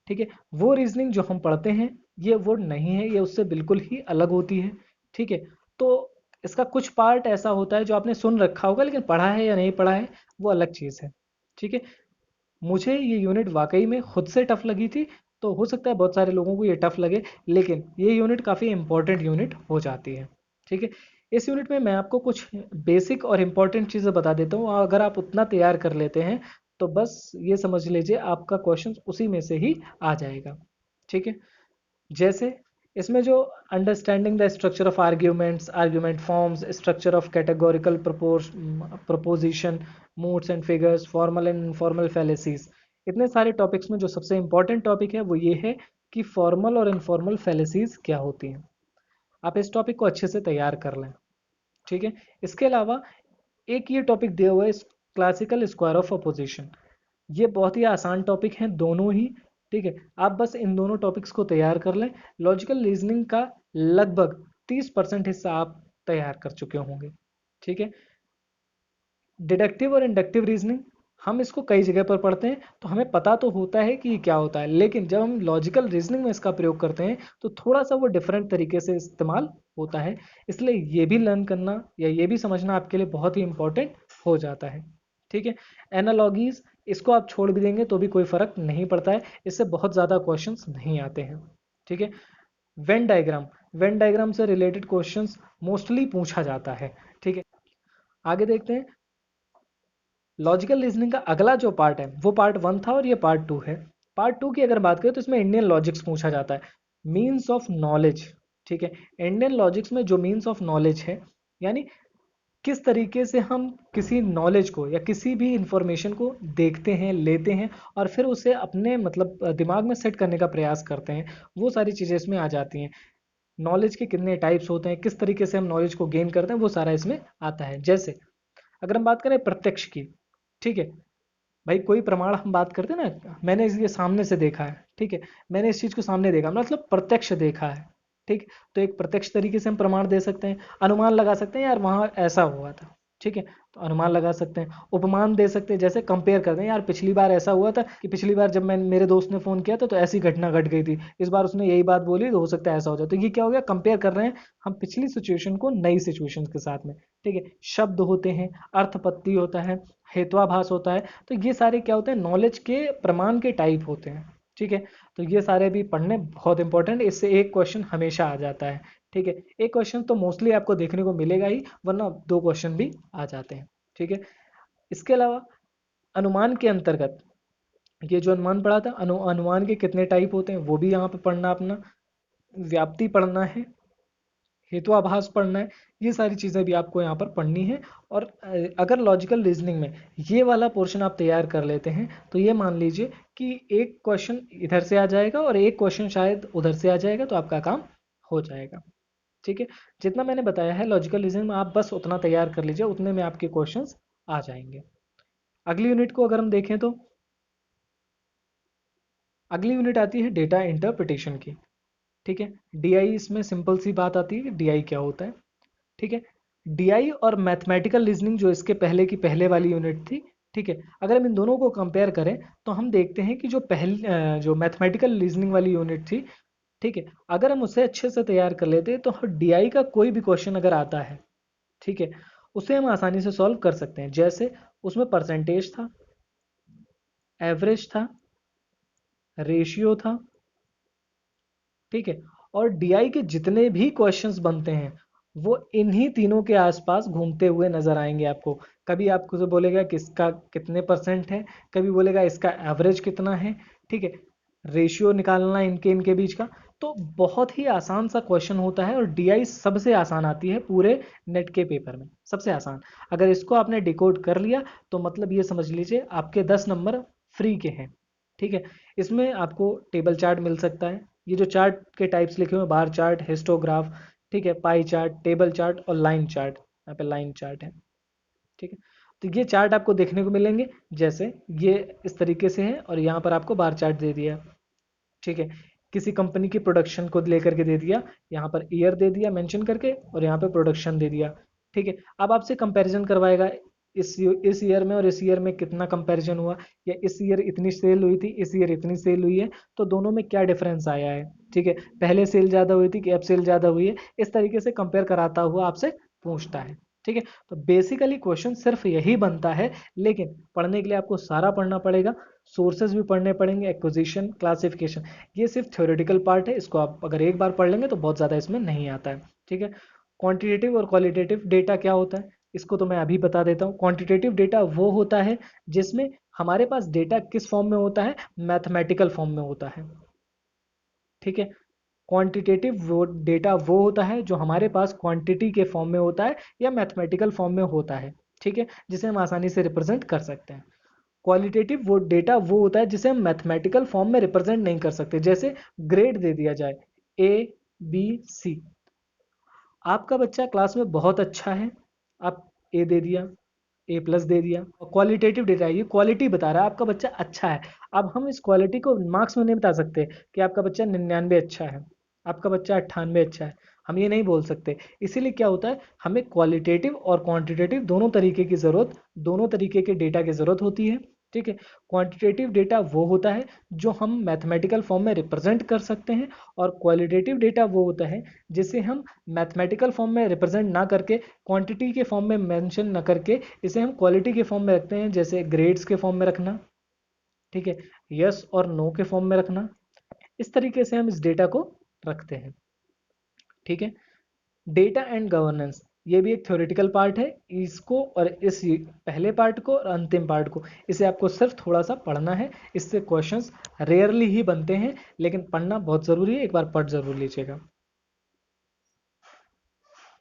ठीक है, वो रीजनिंग जो हम पढ़ते हैं ये वो नहीं है, ये उससे बिल्कुल ही अलग होती है। ठीक है, तो इसका कुछ पार्ट ऐसा होता है जो आपने सुन रखा होगा, लेकिन पढ़ा है या नहीं पढ़ा है वो अलग चीज़ है। ठीक है, मुझे ये यूनिट वाकई में खुद से टफ लगी थी, तो हो सकता है बहुत सारे लोगों को ये टफ लगे, लेकिन ये यूनिट काफ़ी इंपॉर्टेंट यूनिट हो जाती है। ठीक है, इस यूनिट में मैं आपको कुछ बेसिक और इम्पॉर्टेंट चीज़ें बता देता हूँ, अगर आप उतना तैयार कर लेते हैं तो बस ये समझ लीजिए आपका क्वेश्चन उसी में से ही आ जाएगा। ठीक है, जैसे इसमें जो understanding the structure of arguments, argument forms, structure of categorical preposition, moods and figures, formal and informal फैलेसीज, इतने सारे टॉपिक्स में जो सबसे इंपॉर्टेंट टॉपिक है वो ये है कि फॉर्मल और इनफॉर्मल फैलेसीज क्या होती हैं। आप इस टॉपिक को अच्छे से तैयार कर लें। ठीक है, इसके अलावा एक ये टॉपिक दिया हुआ है, क्लासिकल स्क्वायर ऑफ अपोजिशन। ये बहुत ही आसान टॉपिक हैं दोनों ही। ठीक है, आप बस इन दोनों टॉपिक्स को तैयार कर लें। लॉजिकल रीजनिंग का लगभग 30% हिस्सा आप तैयार कर चुके होंगे। ठीक है, डिडक्टिव और इंडक्टिव रीजनिंग हम इसको कई जगह पर पढ़ते हैं तो हमें पता तो होता है कि ये क्या होता है, लेकिन जब हम लॉजिकल रीजनिंग में इसका प्रयोग करते हैं तो थोड़ा सा वो डिफरेंट तरीके से इस्तेमाल होता है। इसलिए ये भी लर्न करना या ये भी समझना आपके लिए बहुत ही इंपॉर्टेंट हो जाता है। ठीक है, एनालॉगीज इसको आप छोड़ भी देंगे तो भी कोई फर्क नहीं पड़ता है, इससे बहुत ज़्यादा क्वेश्चंस नहीं आते हैं। ठीक है, वेन डायग्राम, वेन डायग्राम से रिलेटेड क्वेश्चंस मोस्टली पूछा जाता है। ठीक है, आगे देखते हैं। लॉजिकल रीजनिंग का अगला जो पार्ट है वो पार्ट 1 था और ये पार्ट 2 है। पार्ट 2 की अगर बात करें तो इसमें इंडियन लॉजिक्स पूछा जाता है, मीन्स ऑफ नॉलेज। ठीक है, इंडियन लॉजिक्स में जो मीन्स ऑफ नॉलेज है, यानी किस तरीके से हम किसी नॉलेज को या किसी भी इंफॉर्मेशन को देखते हैं, लेते हैं और फिर उसे अपने मतलब दिमाग में सेट करने का प्रयास करते हैं, वो सारी चीज़ें इसमें आ जाती हैं। नॉलेज के कितने टाइप्स होते हैं, किस तरीके से हम नॉलेज को गेन करते हैं, वो सारा इसमें आता है। जैसे अगर हम बात करें प्रत्यक्ष की, ठीक है, भाई कोई प्रमाण हम बात करते हैं ना, मैंने ये सामने से देखा है, ठीक है, मैंने इस चीज को सामने देखा मतलब प्रत्यक्ष देखा है। ठीक, तो एक प्रत्यक्ष तरीके से हम प्रमाण दे सकते हैं, अनुमान लगा सकते हैं यार वहां ऐसा हुआ था। ठीक है, तो अनुमान लगा सकते हैं, उपमान दे सकते हैं, जैसे कंपेयर करते हैं यार पिछली बार ऐसा हुआ था कि पिछली बार जब मैं मेरे दोस्त ने फोन किया था तो ऐसी घटना घट गई थी, इस बार उसने यही बात बोली तो हो सकता है ऐसा हो जाए। तो ये क्या हो गया, कंपेयर कर रहे हैं हम पिछली सिचुएशन को नई सिचुएशन के साथ में। ठीक है, शब्द होते हैं, अर्थपत्ति होता है, हेत्वाभास होता है, तो ये सारे क्या होते हैं, नॉलेज के प्रमाण के टाइप होते हैं। ठीक है, तो ये सारे भी पढ़ने बहुत इंपॉर्टेंट, इससे एक क्वेश्चन हमेशा आ जाता है। ठीक है, एक क्वेश्चन तो मोस्टली आपको देखने को मिलेगा ही, वरना दो क्वेश्चन भी आ जाते हैं। ठीक है, इसके अलावा अनुमान के अंतर्गत ये जो अनुमान पढ़ा था, अनुमान के कितने टाइप होते हैं वो भी यहाँ पे पढ़ना अपना, व्याप्ति पढ़ना है, हेतुआभास पढ़ना है, ये सारी चीज़ें भी आपको यहाँ पर पढ़नी है। और अगर लॉजिकल रीजनिंग में ये वाला पोर्शन आप तैयार कर लेते हैं तो ये मान लीजिए कि एक क्वेश्चन इधर से आ जाएगा और एक क्वेश्चन शायद उधर से आ जाएगा, तो आपका काम हो जाएगा। ठीक है, जितना मैंने बताया है लॉजिकल रीजनिंग में आप बस उतना तैयार कर लीजिए, उतने में आपके क्वेश्चंस आ जाएंगे। अगली यूनिट को अगर हम देखें तो अगली यूनिट आती है डेटा इंटरप्रिटेशन की। ठीक है, डीआई इसमें सिंपल सी बात आती है कि डीआई क्या होता है। ठीक है, डीआई और मैथमेटिकल रीजनिंग जो इसके पहले की पहले वाली यूनिट थी, ठीक है, अगर हम इन दोनों को कंपेयर करें तो हम देखते हैं कि जो मैथमेटिकल रीजनिंग वाली यूनिट थी, ठीक है, अगर हम उसे अच्छे से तैयार कर लेते हैं तो डीआई का कोई भी क्वेश्चन अगर आता है, ठीक है, उसे हम आसानी से सॉल्व कर सकते हैं। जैसे उसमें परसेंटेज था, एवरेज था, रेशियो था। ठीक है, और डीआई के जितने भी क्वेश्चंस बनते हैं वो इन्हीं तीनों के आसपास घूमते हुए नजर आएंगे आपको। कभी आपको से बोलेगा कि इसका कितने परसेंट है, कभी बोलेगा इसका एवरेज कितना है। ठीक है, रेशियो निकालना इनके इनके बीच का। तो बहुत ही आसान सा क्वेश्चन होता है और डीआई सबसे आसान आती है पूरे नेट के पेपर में, सबसे आसान। अगर इसको आपने डिकोड कर लिया तो मतलब ये समझ लीजिए आपके 10 नंबर फ्री के हैं। ठीक है, इसमें आपको टेबल चार्ट मिल सकता है, ये जो चार्ट के टाइप्स लिखे हुए हैं, बार चार्ट, हिस्टोग्राफ, ठीक है, पाई चार्ट, टेबल चार्ट और लाइन चार्ट, यहाँ पे लाइन चार्ट है। ठीक है, तो ये चार्ट आपको देखने को मिलेंगे, जैसे ये इस तरीके से है और यहाँ पर आपको बार चार्ट दे दिया। ठीक है, किसी कंपनी की प्रोडक्शन को लेकर के दे दिया, यहाँ पर ईयर दे दिया मेंशन करके और यहाँ पे प्रोडक्शन दे दिया। ठीक है, अब आपसे कंपैरिजन करवाएगा इस ईयर में और इस ईयर में कितना कंपैरिजन हुआ, या इस ईयर इतनी सेल हुई थी, इस ईयर इतनी सेल हुई है, तो दोनों में क्या डिफरेंस आया है। ठीक है, पहले सेल ज़्यादा हुई थी कि अब सेल ज़्यादा हुई है, इस तरीके से कंपेयर कराता हुआ आपसे पूछता है। ठीक है, तो बेसिकली क्वेश्चन सिर्फ यही बनता है, लेकिन पढ़ने के लिए आपको सारा पढ़ना पड़ेगा, सोर्सेज भी पढ़ने पड़ेंगे, एक्विजिशन, क्लासिफिकेशन। ये सिर्फ थ्योरेटिकल पार्ट है, इसको आप अगर एक बार पढ़ लेंगे तो बहुत ज़्यादा इसमें नहीं आता है। ठीक है, क्वांटिटेटिव और क्वालिटेटिव डेटा क्या होता है, इसको तो मैं अभी बता देता हूँ। क्वांटिटेटिव डेटा वो होता है जिसमें हमारे पास डेटा किस फॉर्म में होता है, मैथमेटिकल फॉर्म में होता है। ठीक है, क्वांटिटेटिव वो डेटा वो होता है जो हमारे पास क्वांटिटी के फॉर्म में होता है या मैथमेटिकल फॉर्म में होता है। ठीक है, जिसे हम आसानी से रिप्रेजेंट कर सकते हैं। क्वालिटेटिव वो डेटा वो होता है जिसे हम मैथमेटिकल फॉर्म में रिप्रेजेंट नहीं कर सकते। जैसे ग्रेड दे दिया जाए ए, बी, सी, आपका बच्चा क्लास में बहुत अच्छा है, आप ए दे दिया, ए प्लस दे दिया, और क्वालिटेटिव डेटा ये क्वालिटी बता रहा है आपका बच्चा अच्छा है। अब हम इस क्वालिटी को मार्क्स में नहीं बता सकते कि आपका बच्चा 99 अच्छा है, आपका बच्चा 98 अच्छा है, हम ये नहीं बोल सकते। इसीलिए क्या होता है, हमें क्वालिटेटिव और क्वांटिटेटिव दोनों तरीके की ज़रूरत, दोनों तरीके के डेटा की ज़रूरत होती है। ठीक है, क्वांटिटेटिव डेटा वो होता है जो हम मैथमेटिकल फॉर्म में रिप्रेजेंट कर सकते हैं, और क्वालिटेटिव डेटा वो होता है जिसे हम मैथमेटिकल फॉर्म में रिप्रेजेंट ना करके, क्वांटिटी के फॉर्म में मेंशन ना करके, इसे हम क्वालिटी के फॉर्म में रखते हैं। जैसे ग्रेड्स के फॉर्म में रखना, ठीक है, यस और नो के फॉर्म में रखना, इस तरीके से हम इस डेटा को रखते हैं। ठीक है, डेटा एंड गवर्नेंस ये भी एक थ्योरेटिकल पार्ट है। इसको और इस पहले पार्ट को और अंतिम पार्ट को, इसे आपको सिर्फ थोड़ा सा पढ़ना है। इससे क्वेश्चंस रेयरली ही बनते हैं, लेकिन पढ़ना बहुत ज़रूरी है, एक बार पढ़ जरूर लीजिएगा।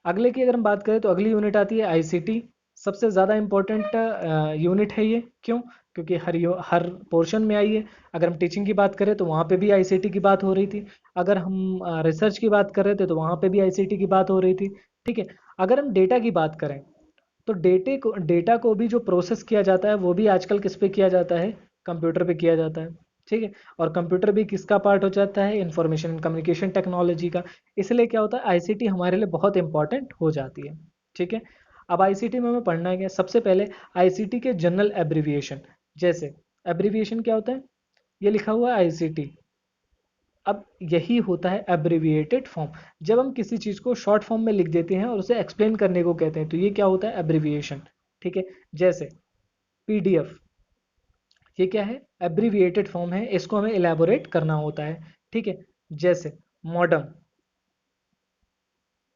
अगले की अगर हम बात करें तो अगली यूनिट आती है आईसीटी। सबसे ज़्यादा इम्पोर्टेंट यूनिट है ये। क्यों? क्योंकि हर पोर्शन में आई है। अगर हम टीचिंग की बात करें तो वहाँ पे भी आईसीटी की बात हो रही थी। अगर हम रिसर्च की बात कर रहे थे तो वहाँ पे भी आईसीटी की बात हो रही थी। ठीक है, अगर हम डेटा की बात करें तो डेटा को भी जो प्रोसेस किया जाता है वो भी आजकल किस पे किया जाता है, कंप्यूटर पे किया जाता है। ठीक है, और कंप्यूटर भी किसका पार्ट हो जाता है, इंफॉर्मेशन एंड कम्युनिकेशन टेक्नोलॉजी का। इसलिए क्या होता है, आईसीटी हमारे लिए बहुत इंपॉर्टेंट हो जाती है। ठीक है, अब आईसीटी में हमें पढ़ना है क्या, सबसे पहले आईसीटी के जनरल एब्रीविएशन। जैसे एब्रीविएशन क्या होता है, ये लिखा हुआ है आईसीटी। अब यही होता है एब्रिविएटेड फॉर्म। जब हम किसी चीज़ को शॉर्ट फॉर्म में लिख देते हैं और उसे एक्सप्लेन करने को कहते हैं तो ये क्या होता है, एब्रिविएशन। ठीक है, जैसे पीडीएफ, ये क्या है, एब्रिविएटेड फॉर्म है, इसको हमें इलेबोरेट करना होता है। ठीक है, जैसे मॉडर्न,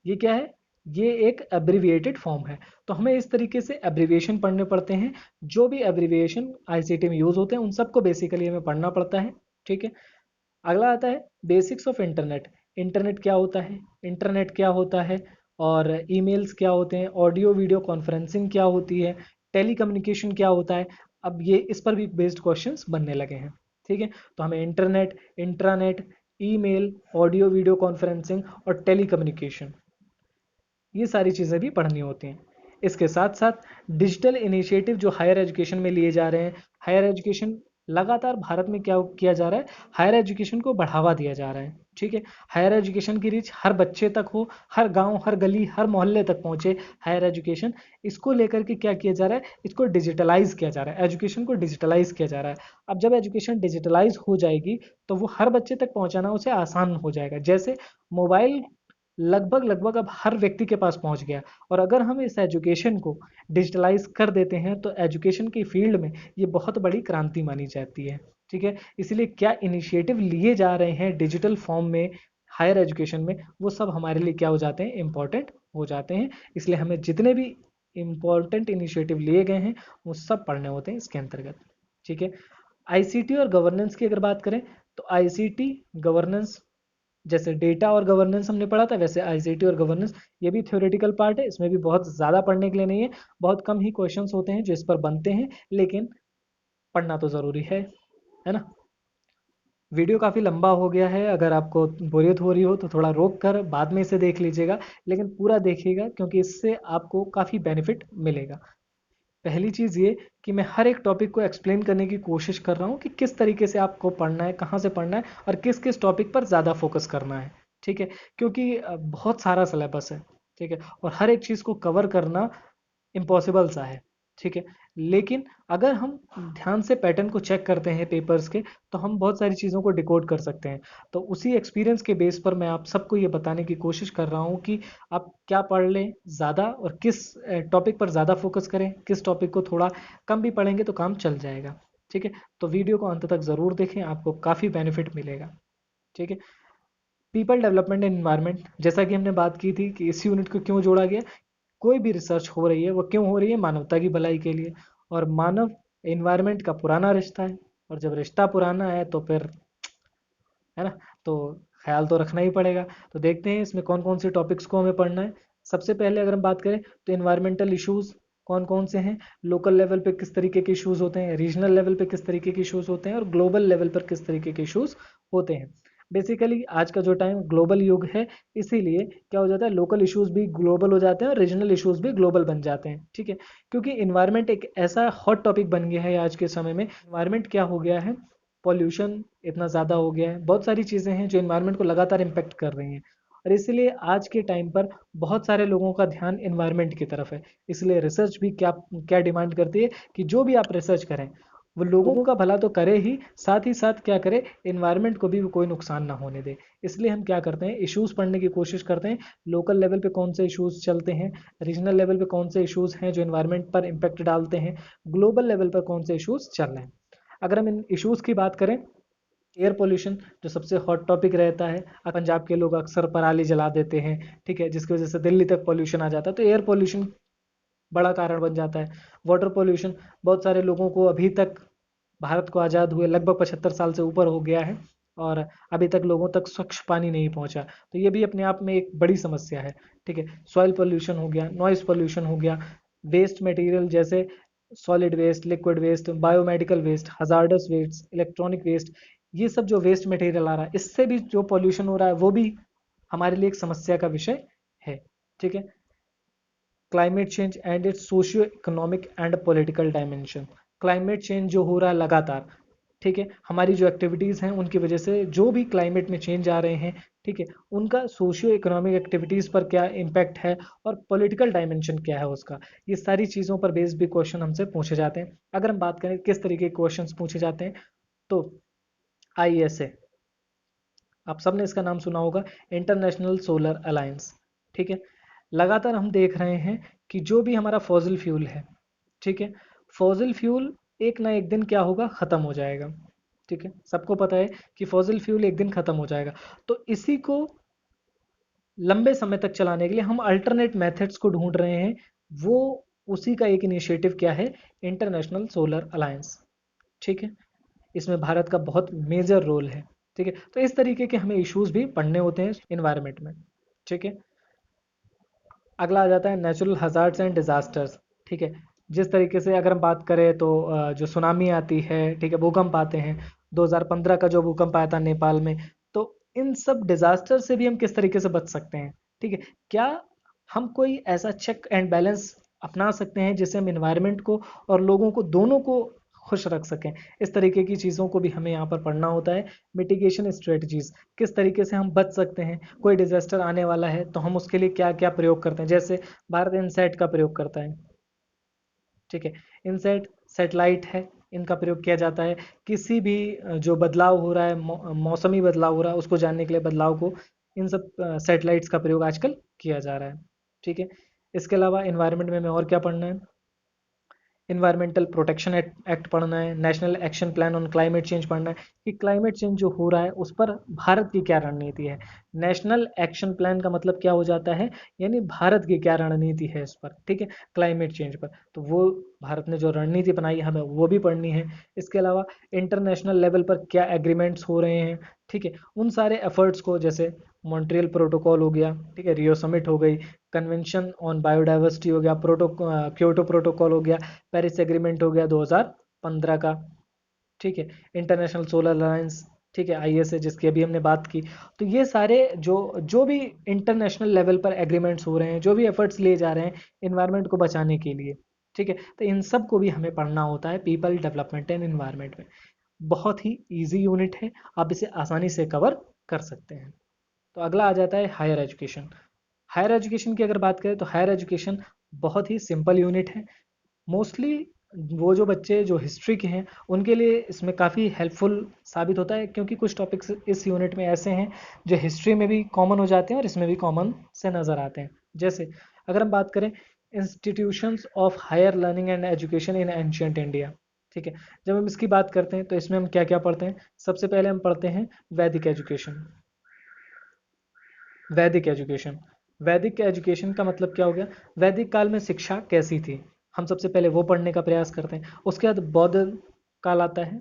ये क्या है, ये एक एब्रिविएटेड फॉर्म है। तो हमें इस तरीके से एब्रिविएशन पढ़ने पड़ते हैं। जो भी एब्रिविएशन आईसीटी में यूज होते हैं उन सबको बेसिकली हमें पढ़ना पड़ता है। ठीक है, अगला आता है बेसिक्स ऑफ इंटरनेट। इंटरनेट क्या होता है, इंटरनेट क्या होता है, और ईमेल्स क्या होते हैं, ऑडियो वीडियो कॉन्फ्रेंसिंग क्या होती है, टेलीकम्युनिकेशन क्या होता है। अब ये इस पर भी बेस्ड क्वेश्चंस बनने लगे हैं। ठीक है, तो हमें internet, intranet, email, audio video conferencing और टेलीकम्युनिकेशन, ये सारी चीज़ें भी पढ़नी होती हैं। इसके साथ साथ डिजिटल इनिशिएटिव जो हायर एजुकेशन में लिए जा रहे हैं, हायर एजुकेशन लगातार भारत में क्या किया जा रहा है, हायर एजुकेशन को बढ़ावा दिया जा रहा है। ठीक है, हायर एजुकेशन की रीच हर बच्चे तक हो, हर गांव, हर गली, हर मोहल्ले तक पहुंचे हायर एजुकेशन। इसको लेकर के क्या किया जा रहा है, इसको डिजिटलाइज किया जा रहा है, एजुकेशन को डिजिटलाइज किया जा रहा है। अब जब एजुकेशन डिजिटलाइज हो जाएगी तो वो हर बच्चे तक पहुंचाना उसे आसान हो जाएगा। जैसे मोबाइल लगभग लगभग अब हर व्यक्ति के पास पहुंच गया, और अगर हम इस एजुकेशन को डिजिटलाइज कर देते हैं तो एजुकेशन की फील्ड में ये बहुत बड़ी क्रांति मानी जाती है। ठीक है, इसलिए क्या इनिशिएटिव लिए जा रहे हैं डिजिटल फॉर्म में हायर एजुकेशन में, वो सब हमारे लिए क्या हो जाते हैं, इम्पोर्टेंट हो जाते हैं। इसलिए हमें जितने भी इम्पोर्टेंट इनिशिएटिव लिए गए हैं वो सब पढ़ने होते हैं इसके अंतर्गत। ठीक है, आईसीटी और गवर्नेंस की अगर बात करें तो आईसीटी गवर्नेंस, जैसे डेटा और गवर्नेंस हमने पढ़ा था, वैसे आईसीटी और गवर्नेंस ये भी थ्योरेटिकल पार्ट है। इसमें भी बहुत ज़्यादा पढ़ने के लिए नहीं है, बहुत कम ही क्वेश्चंस होते हैं जो इस पर बनते हैं, लेकिन पढ़ना तो ज़रूरी है ना। वीडियो काफ़ी लंबा हो गया है, अगर आपको बोरियत हो रही हो तो थोड़ा रोक कर बाद में इसे देख लीजिएगा, लेकिन पूरा देखिएगा क्योंकि इससे आपको काफ़ी बेनिफिट मिलेगा। पहली चीज़ ये कि मैं हर एक टॉपिक को एक्सप्लेन करने की कोशिश कर रहा हूँ कि किस तरीके से आपको पढ़ना है, कहाँ से पढ़ना है, और किस किस टॉपिक पर ज़्यादा फोकस करना है। ठीक है, क्योंकि बहुत सारा सिलेबस है। ठीक है, और हर एक चीज़ को कवर करना इम्पॉसिबल सा है। ठीक है। लेकिन अगर हम ध्यान से पैटर्न को चेक करते हैं पेपर्स के, तो हम बहुत सारी चीज़ों को डिकोड कर सकते हैं। तो उसी एक्सपीरियंस के बेस पर मैं आप सबको ये बताने की कोशिश कर रहा हूँ कि आप क्या पढ़ लें ज़्यादा, और किस टॉपिक पर ज़्यादा फोकस करें, किस टॉपिक को थोड़ा कम भी पढ़ेंगे तो काम चल जाएगा। ठीक है। तो वीडियो को अंत तक ज़रूर देखें, आपको काफ़ी बेनिफिट मिलेगा। ठीक है। पीपल डेवलपमेंट एंड एनवायरनमेंट, जैसा कि हमने बात की थी कि इस यूनिट को क्यों जोड़ा गया। कोई भी रिसर्च हो रही है वो क्यों हो रही है, मानवता की भलाई के लिए। और मानव एनवायरनमेंट का पुराना रिश्ता है, और जब रिश्ता पुराना है तो फिर, है ना, तो ख्याल तो रखना ही पड़ेगा। तो देखते हैं इसमें कौन कौन से टॉपिक्स को हमें पढ़ना है। सबसे पहले अगर हम बात करें तो इन्वायरमेंटल इश्यूज कौन कौन से हैं, लोकल लेवल पे किस तरीके के इश्यूज होते हैं, रीजनल लेवल पे किस तरीके के इश्यूज होते हैं, और ग्लोबल लेवल पर किस तरीके के इश्यूज होते हैं। बेसिकली आज का जो टाइम ग्लोबल युग है, इसीलिए क्या हो जाता है, लोकल इश्यूज भी ग्लोबल हो जाते हैं और रीजनल इश्यूज भी ग्लोबल बन जाते हैं। ठीक है। क्योंकि इन्वायरमेंट एक ऐसा हॉट टॉपिक बन गया है आज के समय में। इन्वायरमेंट क्या हो गया है, पॉल्यूशन इतना ज़्यादा हो गया है, बहुत सारी चीज़ें हैं जो इन्वायरमेंट को लगातार इम्पेक्ट कर रही हैं। और इसलिए आज के टाइम पर बहुत सारे लोगों का ध्यान इन्वायरमेंट की तरफ है। इसलिए रिसर्च भी क्या क्या डिमांड करती है कि जो भी आप रिसर्च करें वो लोगों का भला तो करे ही साथ क्या करे, इन्वायरमेंट को भी कोई नुकसान ना होने दे। इसलिए हम क्या करते हैं, इश्यूज पढ़ने की कोशिश करते हैं। लोकल लेवल पे कौन से इश्यूज चलते हैं, रीजनल लेवल पे कौन से इश्यूज हैं जो इन्वायरमेंट पर इम्पेक्ट डालते हैं, ग्लोबल लेवल पर कौन से इश्यूज चल रहे हैं। अगर हम इन इश्यूज की बात करें, एयर पोल्यूशन जो सबसे हॉट टॉपिक रहता है। पंजाब के लोग अक्सर पराली जला देते हैं, ठीक है, जिसकी वजह से दिल्ली तक पोल्यूशन आ जाता है, तो एयर पोल्यूशन बड़ा कारण बन जाता है। वाटर पोल्यूशन, बहुत सारे लोगों को अभी तक, भारत को आज़ाद हुए लगभग 75 साल से ऊपर हो गया है, और अभी तक लोगों तक स्वच्छ पानी नहीं पहुंचा, तो ये भी अपने आप में एक बड़ी समस्या है। ठीक है। सॉइल पोल्यूशन हो गया, नॉइस पोल्यूशन हो गया, वेस्ट मटेरियल जैसे solid waste, liquid waste, biomedical waste, hazardous waste, electronic waste, ये सब जो वेस्ट मटेरियल आ रहा है, इससे भी जो पॉल्यूशन हो रहा है वो भी हमारे लिए एक समस्या का विषय है। ठीक है। Climate change and it's socio economic and political dimension. Climate change जो हो रहा है लगातार, ठीक है, हमारी जो एक्टिविटीज़ हैं उनकी वजह से जो भी क्लाइमेट में चेंज आ रहे हैं, ठीक है, उनका सोशियो इकोनॉमिक एक्टिविटीज़ पर क्या इम्पैक्ट है, और पॉलिटिकल डायमेंशन क्या है उसका, ये सारी चीज़ों पर बेस्ड भी क्वेश्चन हमसे पूछे जाते हैं। अगर हम बात करें किस तरीके के क्वेश्चंस पूछे जाते हैं, तो आईएसए, आप सबने इसका नाम सुना होगा, इंटरनेशनल सोलर अलायंस। ठीक है। लगातार हम देख रहे हैं कि जो भी हमारा फॉसिल फ्यूल है, ठीक है, फॉसिल फ्यूल एक ना एक दिन क्या होगा, ख़त्म हो जाएगा। ठीक है, सबको पता है कि फॉसिल फ्यूल एक दिन ख़त्म हो जाएगा। तो इसी को लंबे समय तक चलाने के लिए हम अल्टरनेट मेथड्स को ढूंढ रहे हैं। वो उसी का एक इनिशिएटिव क्या है, इंटरनेशनल सोलर अलायंस। ठीक है। इसमें भारत का बहुत मेजर रोल है। ठीक है। तो इस तरीके के हमें इश्यूज भी पढ़ने होते हैं इन्वायरमेंट में। ठीक है। अगला आ जाता है नेचुरल हजार्ड्स एंड डिजास्टर्स। ठीक है। जिस तरीके से अगर हम बात करें तो जो सुनामी आती है, ठीक है, भूकंप आते हैं, 2015 का जो भूकंप आया था नेपाल में, तो इन सब डिजास्टर से भी हम किस तरीके से बच सकते हैं। ठीक है। क्या हम कोई ऐसा चेक एंड बैलेंस अपना सकते हैं जिससे हम इन्वायरमेंट को और लोगों को दोनों को खुश रख सकें। इस तरीके की चीज़ों को भी हमें यहाँ पर पढ़ना होता है। मिटिगेशन स्ट्रेटजीज, किस तरीके से हम बच सकते हैं, कोई डिजास्टर आने वाला है तो हम उसके लिए क्या क्या प्रयोग करते हैं। जैसे भारत इनसैट का प्रयोग करता है। ठीक है। इनसैट सैटेलाइट है, इनका प्रयोग किया जाता है किसी भी जो बदलाव हो रहा है, मौसमी बदलाव हो रहा है, उसको जानने के लिए बदलाव को, इन सब सैटेलाइट्स का प्रयोग आजकल किया जा रहा है। ठीक है। इसके अलावा इन्वायरमेंट में हमें और क्या पढ़ना है, इन्वायरमेंटल प्रोटेक्शन एक्ट पढ़ना है, national action plan on climate change पढ़ना है कि क्लाइमेट चेंज जो हो रहा है उस पर भारत की क्या रणनीति है। नेशनल एक्शन प्लान का मतलब क्या हो जाता है, यानी भारत की क्या रणनीति है इस पर, ठीक है, क्लाइमेट चेंज पर। तो वो भारत ने जो रणनीति बनाई है हमें वो भी पढ़नी है। इसके अलावा इंटरनेशनल लेवल पर क्या एग्रीमेंट्स हो रहे हैं, ठीक है, उन सारे एफर्ट्स को, जैसे मॉन्ट्रियल प्रोटोकॉल हो गया, ठीक है, रियो समिट हो गई, कन्वेंशन ऑन बायोडाइवर्सिटी हो गया, क्योटो प्रोटोकॉल हो गया, पेरिस एग्रीमेंट हो गया 2015 का, ठीक है, इंटरनेशनल सोलर अलायंस, ठीक है, आईएसए जिसकी अभी हमने बात की। तो ये सारे जो जो भी इंटरनेशनल लेवल पर एग्रीमेंट्स हो रहे हैं, जो भी एफर्ट्स लिए जा रहे हैं इन्वायरमेंट को बचाने के लिए, ठीक है, तो इन सब को भी हमें पढ़ना होता है पीपल डेवलपमेंट एंड इन्वायरमेंट में। बहुत ही इजी यूनिट है, आप इसे आसानी से कवर कर सकते हैं। तो अगला आ जाता है हायर एजुकेशन। हायर एजुकेशन की अगर बात करें तो हायर एजुकेशन बहुत ही सिंपल यूनिट है। मोस्टली वो जो बच्चे जो हिस्ट्री के हैं उनके लिए इसमें काफ़ी हेल्पफुल साबित होता है, क्योंकि कुछ टॉपिक्स इस यूनिट में ऐसे हैं जो हिस्ट्री में भी कॉमन हो जाते हैं और इसमें भी कॉमन से नज़र आते हैं। जैसे अगर हम बात करें institutions of higher learning and education in ancient India, ठीक है। जब हम इसकी बात करते हैं तो इसमें हम क्या क्या पढ़ते हैं? सबसे पहले हम पढ़ते हैं वैदिक एजुकेशन। वैदिक एजुकेशन, वैदिक एजुकेशन का मतलब क्या हो गया? वैदिक काल में शिक्षा कैसी थी, हम सबसे पहले वो पढ़ने का प्रयास करते हैं। उसके बाद बौद्ध काल आता है।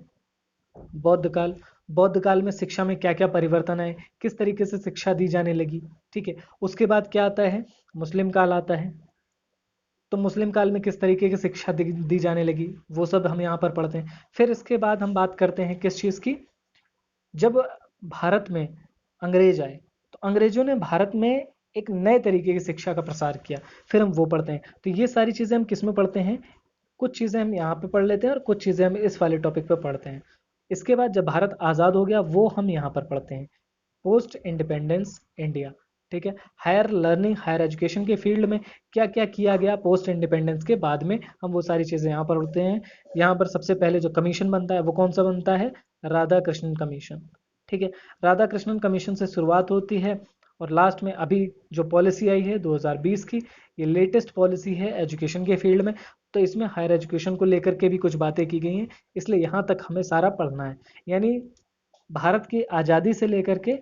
बौद्ध काल, बौद्ध काल में शिक्षा में क्या क्या परिवर्तन आए, किस तरीके से शिक्षा दी जाने लगी, ठीक है। उसके बाद क्या आता है? मुस्लिम काल आता है। तो मुस्लिम काल में किस तरीके की शिक्षा दी जाने लगी, वो सब हम यहाँ पर पढ़ते हैं। फिर इसके बाद हम बात करते हैं किस चीज़ की? जब भारत में अंग्रेज आए तो अंग्रेजों ने भारत में एक नए तरीके की शिक्षा का प्रसार किया, फिर हम वो पढ़ते हैं। तो ये सारी चीज़ें हम किस में पढ़ते हैं? कुछ चीज़ें हम यहाँ पे पढ़ लेते हैं और कुछ चीज़ें हम इस वाले टॉपिक पे पढ़ते हैं। इसके बाद जब भारत आज़ाद हो गया वो हम यहाँ पर पढ़ते हैं, पोस्ट इंडिपेंडेंस इंडिया, ठीक है। हायर लर्निंग, हायर एजुकेशन के फील्ड में क्या क्या किया गया पोस्ट इंडिपेंडेंस के बाद में, हम वो सारी चीज़ें यहाँ पर पढ़ते हैं। यहाँ पर सबसे पहले जो कमीशन बनता है वो कौन सा बनता है? राधा कृष्णन कमीशन, ठीक है। राधा कृष्णन कमीशन से शुरुआत होती है और लास्ट में अभी जो पॉलिसी आई है 2020 की, ये लेटेस्ट पॉलिसी है एजुकेशन के फील्ड में। तो इसमें हायर एजुकेशन को लेकर के भी कुछ बातें की गई हैं, इसलिए यहाँ तक हमें सारा पढ़ना है। यानी भारत की आज़ादी से लेकर के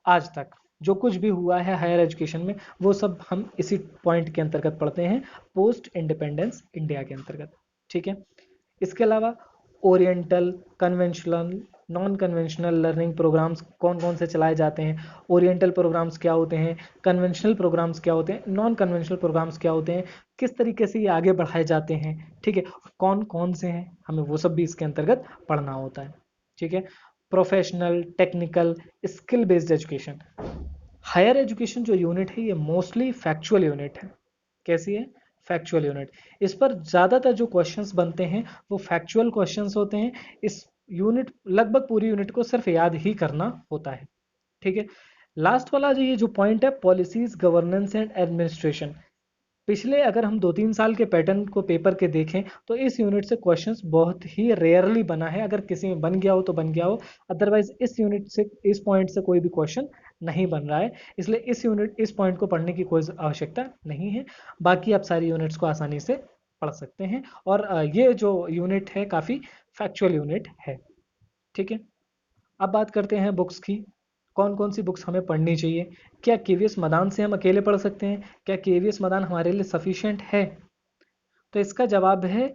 आज तक जो कुछ भी हुआ है हायर एजुकेशन में, वो सब हम इसी पॉइंट के अंतर्गत पढ़ते हैं, पोस्ट इंडिपेंडेंस इंडिया के अंतर्गत, ठीक है। इसके अलावा oriental, conventional, non conventional learning programmes कौन कौन से चलाए जाते हैं, ओरिएंटल प्रोग्राम्स क्या होते हैं, कन्वेंशनल प्रोग्राम्स क्या होते हैं, नॉन कन्वेंशनल प्रोग्राम्स क्या होते हैं, किस तरीके से ये आगे बढ़ाए जाते हैं, ठीक है, कौन कौन से हैं, हमें वो सब भी इसके अंतर्गत पढ़ना होता है, ठीक है। Professional, technical, skill based education, higher education जो यूनिट है ये मोस्टली फैक्चुअल यूनिट है। कैसी है? Factual unit. इस पर ज़्यादातर जो क्वेश्चंस बनते हैं वो फैक्चुअल क्वेश्चंस होते हैं। इस यूनिट, लगभग पूरी यूनिट को सिर्फ याद ही करना होता है, ठीक है। लास्ट वाला जो ये जो पॉइंट है, पॉलिसीज, गवर्नेंस एंड एडमिनिस्ट्रेशन, पिछले अगर हम 2-3 साल के पैटर्न को पेपर के देखें तो इस यूनिट से क्वेश्चंस बहुत ही रेयरली बना है। अगर किसी में बन गया हो तो बन गया हो, अदरवाइज इस यूनिट से, इस पॉइंट से कोई भी क्वेश्चन नहीं बन रहा है। इसलिए इस पॉइंट को पढ़ने की कोई आवश्यकता नहीं है। बाकी आप सारी यूनिट्स को आसानी से पढ़ सकते हैं और ये जो यूनिट है काफ़ी फैक्चुअल यूनिट है, ठीक है। अब बात करते हैं बुक्स की, कौन कौन सी बुक्स हमें पढ़नी चाहिए। क्या केवीएस मदान से हम अकेले पढ़ सकते हैं? क्या केवीएस मदान हमारे लिए सफिशिएंट है? तो इसका जवाब है,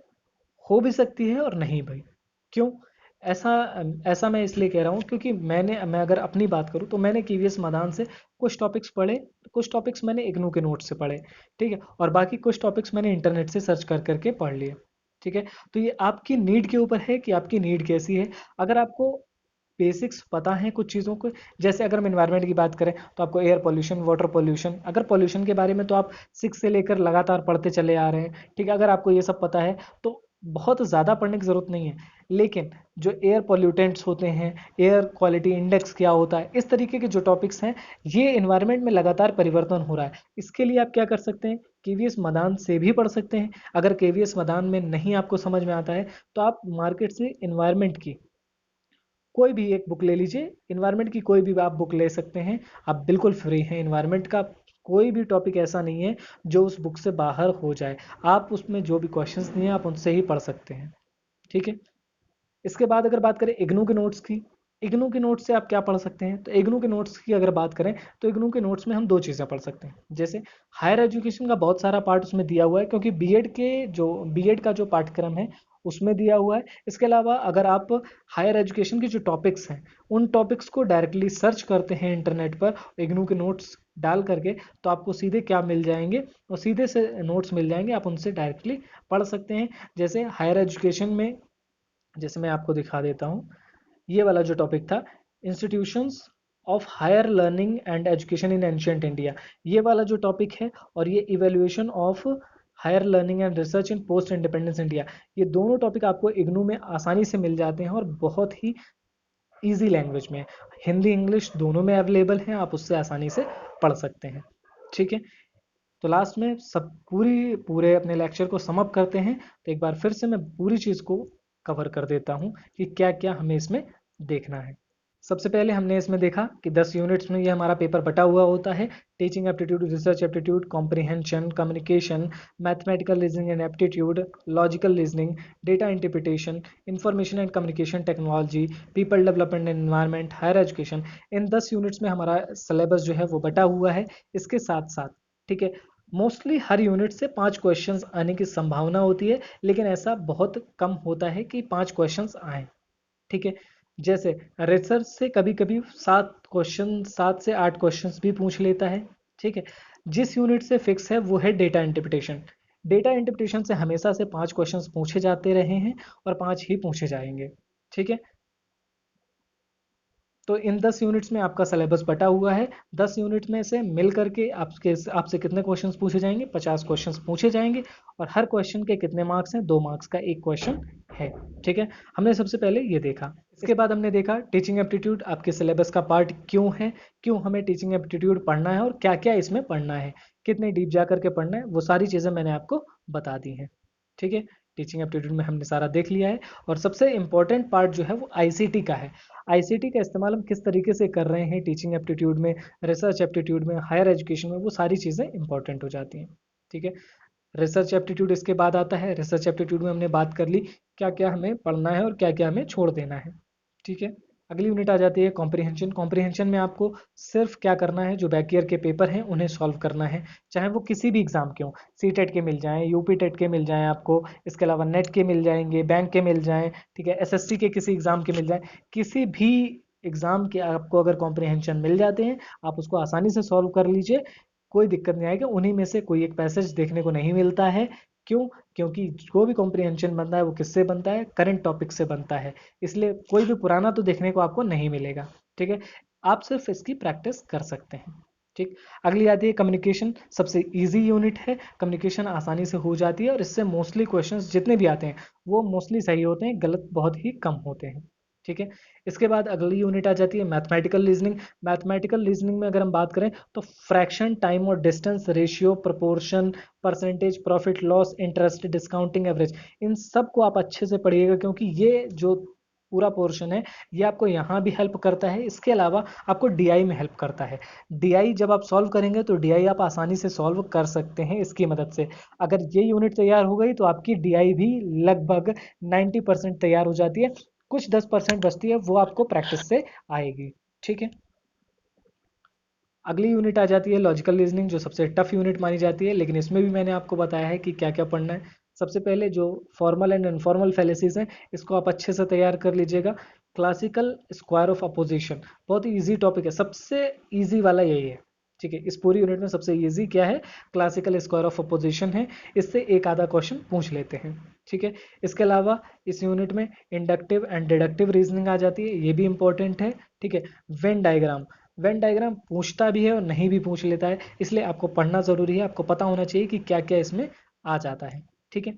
हो भी सकती है और नहीं भाई। क्यों? ऐसा ऐसा मैं इसलिए कह रहा हूँ क्योंकि मैं अगर अपनी बात करूँ तो मैंने केवीएस मदान से कुछ टॉपिक्स पढ़े, कुछ टॉपिक्स मैंने इग्नू के नोट से पढ़े, ठीक है, और बाकी कुछ टॉपिक्स मैंने इंटरनेट से सर्च कर करके पढ़ लिए, ठीक है। तो ये आपकी नीड के ऊपर है कि आपकी नीड कैसी है। अगर आपको बेसिक्स पता है कुछ चीज़ों को, जैसे अगर हम इन्वायरमेंट की बात करें तो आपको एयर पोल्यूशन, वाटर पोल्यूशन, अगर पोल्यूशन के बारे में तो आप 6 से लेकर लगातार पढ़ते चले आ रहे हैं, ठीक है। अगर आपको ये सब पता है तो बहुत ज़्यादा पढ़ने की ज़रूरत नहीं है। लेकिन जो एयर पोल्यूटेंट्स होते हैं, एयर क्वालिटी इंडेक्स क्या होता है, इस तरीके के जो टॉपिक्स हैं, ये इन्वायरमेंट में लगातार परिवर्तन हो रहा है। इसके लिए आप क्या कर सकते हैं? केवीएस मदान से भी पढ़ सकते हैं। अगर केवीएस मदान में नहीं आपको समझ में आता है तो आप मार्केट से इन्वायरमेंट की कोई भी एक बुक ले लीजिए, इन्वायरमेंट की कोई भी आप बुक ले सकते हैं। आप बिल्कुल फ्री हैं, इन्वायरमेंट का कोई भी टॉपिक ऐसा नहीं है जो उस बुक से बाहर हो जाए। आप उसमें जो भी क्वेश्चंस दिए हैं आप उनसे ही पढ़ सकते हैं, ठीक है। इसके बाद अगर बात करें इग्नू के नोट्स की, इग्नू के नोट्स से आप क्या पढ़ सकते हैं? तो इग्नू के नोट्स की अगर बात करें तो इग्नू के नोट्स में हम दो चीज़ें पढ़ सकते हैं। जैसे हायर एजुकेशन का बहुत सारा पार्ट उसमें दिया हुआ है, क्योंकि बीएड का जो पाठ्यक्रम है उसमें दिया हुआ है। इसके अलावा अगर आप हायर एजुकेशन के जो टॉपिक्स हैं उन टॉपिक्स को डायरेक्टली सर्च करते हैं इंटरनेट पर इग्नू के नोट्स डाल करके, तो आपको सीधे क्या मिल जाएंगे, और सीधे से नोट्स मिल जाएंगे, आप उनसे डायरेक्टली पढ़ सकते हैं। जैसे हायर एजुकेशन में, जैसे मैं आपको दिखा देता हूँ, ये वाला जो टॉपिक था, institutions of higher learning and education in ancient India, ये वाला जो टॉपिक है, और ये evaluation of higher learning and research in post independence India, ये दोनों टॉपिक आपको इग्नू में आसानी से मिल जाते हैं और बहुत ही ईजी लैंग्वेज में, हिंदी इंग्लिश दोनों में अवेलेबल हैं, आप उससे आसानी से पढ़ सकते हैं, ठीक है। तो लास्ट में सब पूरे अपने लेक्चर को समअप करते हैं। तो एक बार फिर से मैं पूरी चीज़ को कवर कर देता हूँ कि क्या क्या हमें इसमें देखना है। सबसे पहले हमने इसमें देखा कि 10 यूनिट्स में ये हमारा पेपर बटा हुआ होता है। Teaching aptitude, research aptitude, comprehension, communication, mathematical reasoning and aptitude, logical reasoning, data interpretation, information and communication technology, people development and environment, higher education. इन 10 यूनिट्स में हमारा सिलेबस जो है वो बटा हुआ है। इसके साथ साथ ठीक है, मोस्टली हर यूनिट से 5 क्वेश्चंस आने की संभावना होती है, लेकिन ऐसा बहुत कम होता है कि 5 क्वेश्चंस आए। ठीक है, जैसे रिसर्च से कभी कभी 7 से 8 क्वेश्चंस भी पूछ लेता है। ठीक है, जिस यूनिट से फिक्स है वो है डेटा इंटरप्रिटेशन। डेटा इंटरप्रिटेशन से हमेशा से 5 क्वेश्चंस पूछे जाते रहे हैं और 5 ही पूछे जाएंगे। ठीक है, तो इन 10 यूनिट्स में आपका सिलेबस बटा हुआ है। 10 यूनिट में से मिल करके आपसे कितने क्वेश्चंस पूछे जाएंगे? 50 क्वेश्चंस पूछे जाएंगे। और हर क्वेश्चन के कितने मार्क्स हैं? 2 मार्क्स का एक क्वेश्चन है। ठीक है, हमने सबसे पहले ये देखा। इसके बाद हमने देखा टीचिंग एप्टीट्यूड आपके सिलेबस का पार्ट क्यों है, क्यों हमें टीचिंग एप्टीट्यूड पढ़ना है और क्या क्या इसमें पढ़ना है, कितने डीप जा करके पढ़ना है, वो सारी चीज़ें मैंने आपको बता दी हैं। ठीक है, टीचिंग एप्टीट्यूड में हमने सारा देख लिया है। और सबसे इंपॉर्टेंट पार्ट जो है वो आईसीटी का है। आईसीटी का इस्तेमाल हम किस तरीके से कर रहे हैं टीचिंग एप्टीट्यूड में, रिसर्च एप्टीट्यूड में, हायर एजुकेशन में, वो सारी चीज़ें इंपॉर्टेंट हो जाती हैं। ठीक है, रिसर्च एप्टीट्यूड इसके बाद आता है। रिसर्च एप्टीट्यूड में हमने बात कर ली क्या क्या हमें पढ़ना है और क्या क्या हमें छोड़ देना है। ठीक है, अगली यूनिट आ जाती है कॉम्प्रिहेंशन। कॉम्प्रिहेंशन में आपको सिर्फ क्या करना है, जो बैक ईयर के पेपर हैं उन्हें सॉल्व करना है, चाहे वो किसी भी एग्जाम के हों। सी टेट के मिल जाएं, यूपी टेट के मिल जाएं आपको, इसके अलावा नेट के मिल जाएंगे, बैंक के मिल जाएं, ठीक है, एसएससी के किसी एग्जाम के मिल जाएं। किसी भी एग्जाम के आपको अगर कॉम्प्रिहेंशन मिल जाते हैं, आप उसको आसानी से सॉल्व कर लीजिए, कोई दिक्कत नहीं आएगी। उन्हीं में से कोई एक पैसेज देखने को नहीं मिलता है। क्यों? क्योंकि जो भी कॉम्प्रिहेंशन बनता है वो किससे बनता है? करंट टॉपिक से बनता है। इसलिए कोई भी पुराना तो देखने को आपको नहीं मिलेगा। ठीक है, आप सिर्फ इसकी प्रैक्टिस कर सकते हैं। ठीक, अगली आती है कम्युनिकेशन। सबसे इजी यूनिट है, कम्युनिकेशन आसानी से हो जाती है और इससे मोस्टली क्वेश्चंस जितने भी आते हैं वो मोस्टली सही होते हैं, गलत बहुत ही कम होते हैं। ठीक है, इसके बाद अगली यूनिट आ जाती है मैथमेटिकल रीजनिंग। मैथमेटिकल रीजनिंग में अगर हम बात करें तो फ्रैक्शन, टाइम और distance, ratio, proportion, percentage, profit loss, interest, discounting, average, इन सब को आप अच्छे से पढ़िएगा, क्योंकि ये जो पूरा पोर्शन है ये आपको यहाँ भी हेल्प करता है। इसके अलावा आपको डीआई में हेल्प करता है। डीआई जब आप सॉल्व करेंगे तो डीआई आप आसानी से सॉल्व कर सकते हैं इसकी मदद से। अगर ये यूनिट तैयार हो गई तो आपकी डीआई भी लगभग 90% तैयार हो जाती है। कुछ 10% बचती है, वो आपको प्रैक्टिस से आएगी। ठीक है, अगली यूनिट आ जाती है लॉजिकल रीजनिंग, जो सबसे टफ यूनिट मानी जाती है, लेकिन इसमें भी मैंने आपको बताया है कि क्या क्या पढ़ना है। सबसे पहले जो फॉर्मल एंड इनफॉर्मल फैलेसीज हैं इसको आप अच्छे से तैयार कर लीजिएगा। क्लासिकल स्क्वायर ऑफ अपोजिशन बहुत ही ईजी टॉपिक है, सबसे ईजी वाला यही है। ठीक है, इस पूरी यूनिट में सबसे ईजी क्या है? क्लासिकल स्क्वायर ऑफ अपोजिशन है। इससे एक आधा क्वेश्चन पूछ लेते हैं। ठीक है, इसके अलावा इस यूनिट में इंडक्टिव एंड डिडक्टिव रीजनिंग आ जाती है, ये भी इंपॉर्टेंट है। ठीक है, वेन डायग्राम, वेन डायग्राम पूछता भी है और नहीं भी पूछ लेता है, इसलिए आपको पढ़ना जरूरी है। आपको पता होना चाहिए कि क्या क्या इसमें आ जाता है। ठीक है,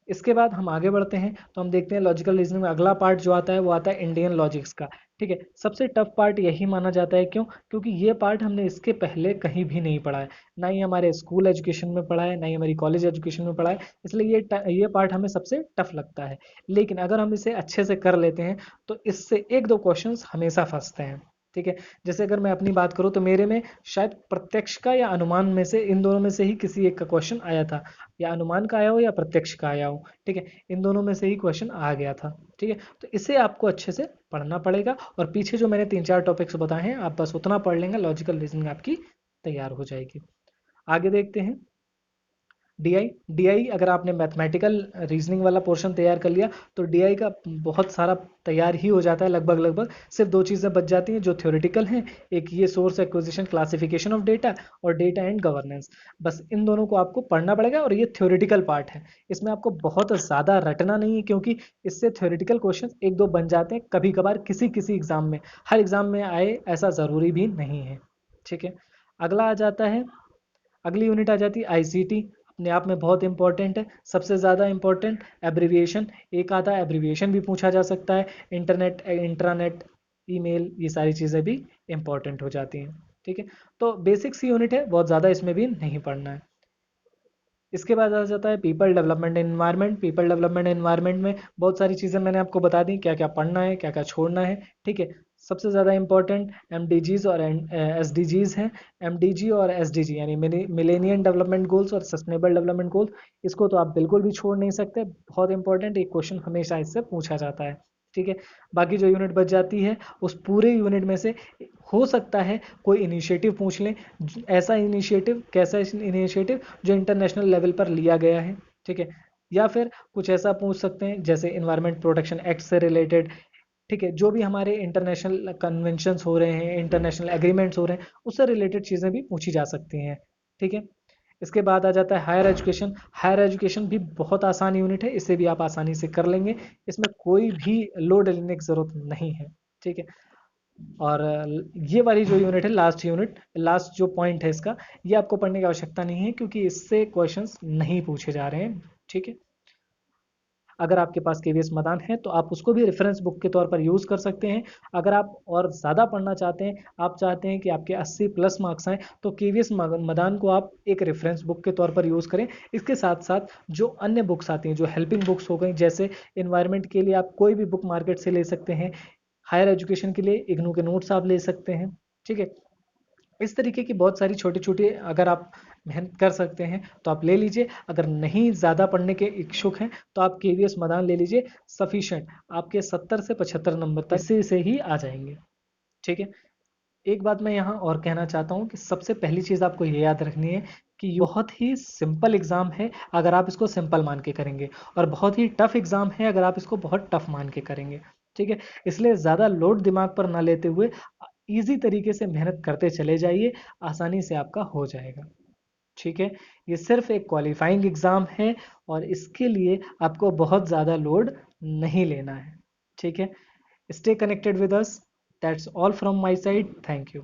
इसके बाद हम आगे बढ़ते हैं तो हम देखते हैं लॉजिकल रीजनिंग में अगला पार्ट जो आता है वो आता है इंडियन लॉजिक्स का। ठीक है, सबसे टफ पार्ट यही माना जाता है। क्यों? क्योंकि ये पार्ट हमने इसके पहले कहीं भी नहीं पढ़ा है, ना ही हमारे स्कूल एजुकेशन में पढ़ा है, ना ही हमारी कॉलेज एजुकेशन में पढ़ा है, इसलिए ये पार्ट हमें सबसे टफ लगता है। लेकिन अगर हम इसे अच्छे से कर लेते हैं तो इससे एक दो क्वेश्चंस हमेशा फंसते हैं। ठीक है, जैसे अगर मैं अपनी बात करूं तो मेरे में शायद प्रत्यक्ष का या अनुमान में से, इन दोनों में से ही किसी एक का क्वेश्चन आया था, या अनुमान का आया हो या प्रत्यक्ष का आया हो। ठीक है, इन दोनों में से ही क्वेश्चन आ गया था। ठीक है, तो इसे आपको अच्छे से पढ़ना पड़ेगा और पीछे जो मैंने 3-4 टॉपिक्स बताए हैं आप बस उतना पढ़ लेंगे, लॉजिकल रीजनिंग आपकी तैयार हो जाएगी। आगे देखते हैं डीआई। डीआई अगर आपने मैथमेटिकल रीजनिंग वाला पोर्शन तैयार कर लिया तो डीआई का बहुत सारा तैयार ही हो जाता है। लगभग लगभग सिर्फ दो चीज़ें बच जाती हैं जो थ्योरेटिकल हैं, एक ये source acquisition classification of data, और डेटा एंड गवर्नेंस। बस इन दोनों को आपको पढ़ना पड़ेगा और ये थ्योरेटिकल पार्ट है। इसमें आपको बहुत ज़्यादा रटना नहीं है, क्योंकि इससे थ्योरेटिकल क्वेश्चन एक दो बन जाते हैं कभी कभार किसी किसी एग्जाम में, हर एग्जाम में आए ऐसा ज़रूरी भी नहीं है। ठीक है, अगला आ जाता है, अगली यूनिट आ जाती है आईसीटी। अपने आप में बहुत इंपॉर्टेंट है, सबसे ज़्यादा इंपॉर्टेंट। एब्रीविएशन, एक आधा एब्रीविएशन भी पूछा जा सकता है। इंटरनेट, इंट्रानेट, ईमेल, ये सारी चीज़ें भी इंपॉर्टेंट हो जाती हैं। ठीक है। तो बेसिक सी यूनिट है, बहुत ज़्यादा इसमें भी नहीं पढ़ना है। इसके बाद आ जाता है people development environment. People development environment में बहुत सारी चीज़ें मैंने आपको बता दी, क्या क्या पढ़ना है, क्या क्या छोड़ना है। ठीक है। सबसे ज़्यादा इंपॉर्टेंट एमडीजीज और एसडीजीज हैं। एमडीजी और एसडीजी यानी मिलेनियम डेवलपमेंट गोल्स और सस्टेनेबल डेवलपमेंट गोल्स, इसको तो आप बिल्कुल भी छोड़ नहीं सकते, बहुत इंपॉर्टेंट, एक क्वेश्चन हमेशा इससे पूछा जाता है। ठीक है। बाकी जो यूनिट बच जाती है उस पूरे यूनिट में से हो सकता है कोई इनिशिएटिव पूछ लें, ऐसा इनिशिएटिव, कैसा इनिशिएटिव जो इंटरनेशनल लेवल पर लिया गया है। ठीक है। या फिर कुछ ऐसा पूछ सकते हैं जैसे इन्वायरमेंट प्रोटेक्शन एक्ट से रिलेटेड। ठीक है। जो भी हमारे इंटरनेशनल कन्वेंशंस हो रहे हैं, इंटरनेशनल एग्रीमेंट्स हो रहे हैं, उससे रिलेटेड चीज़ें भी पूछी जा सकती हैं। ठीक है। इसके बाद आ जाता है हायर एजुकेशन। हायर एजुकेशन भी बहुत आसान यूनिट है, इसे भी आप आसानी से कर लेंगे, इसमें कोई भी लोड लेने की ज़रूरत नहीं है। ठीक है। और ये वाली जो यूनिट है, लास्ट यूनिट, लास्ट जो पॉइंट है इसका, ये आपको पढ़ने की आवश्यकता नहीं है क्योंकि इससे क्वेश्चंस नहीं पूछे जा रहे हैं। ठीक है। अगर आपके पास केवीएस मैदान है तो आप उसको भी रेफरेंस बुक के तौर पर यूज़ कर सकते हैं। अगर आप और ज़्यादा पढ़ना चाहते हैं, आप चाहते हैं कि आपके 80 प्लस मार्क्स आएँ, तो केवीएस मैदान को आप एक रेफरेंस बुक के तौर पर यूज़ करें। इसके साथ साथ जो अन्य बुक्स आती हैं, जो हेल्पिंग बुक्स हो गई, जैसे इन्वायरमेंट के लिए आप कोई भी बुक मार्केट से ले सकते हैं, हायर एजुकेशन के लिए इग्नू के नोट्स आप ले सकते हैं। ठीक है। इस तरीके की बहुत सारी छोटी-छोटी अगर आप मेहनत कर सकते हैं तो आप ले लीजिए। अगर नहीं ज़्यादा पढ़ने के इच्छुक हैं तो आप केवीएस मैदान ले लीजिए, सफिशिएंट आपके 70 से 75 नंबर तक इसी से ही आ जाएंगे। ठीक है। एक बात मैं यहाँ और कहना चाहता हूँ कि सबसे पहली चीज़ आपको ये याद रखनी है कि बहुत ही सिंपल एग्ज़ाम है अगर आप इसको सिंपल मान के करेंगे, और बहुत ही टफ एग्ज़ाम है अगर आप इसको बहुत टफ मान के करेंगे। ठीक है। इसलिए ज़्यादा लोड दिमाग पर ना लेते हुए इजी तरीके से मेहनत करते चले जाइए, आसानी से आपका हो जाएगा। ठीक है। ये सिर्फ एक क्वालिफाइंग एग्ज़ाम है और इसके लिए आपको बहुत ज़्यादा लोड नहीं लेना है। ठीक है। Stay connected with us. That's all from my side. Thank you.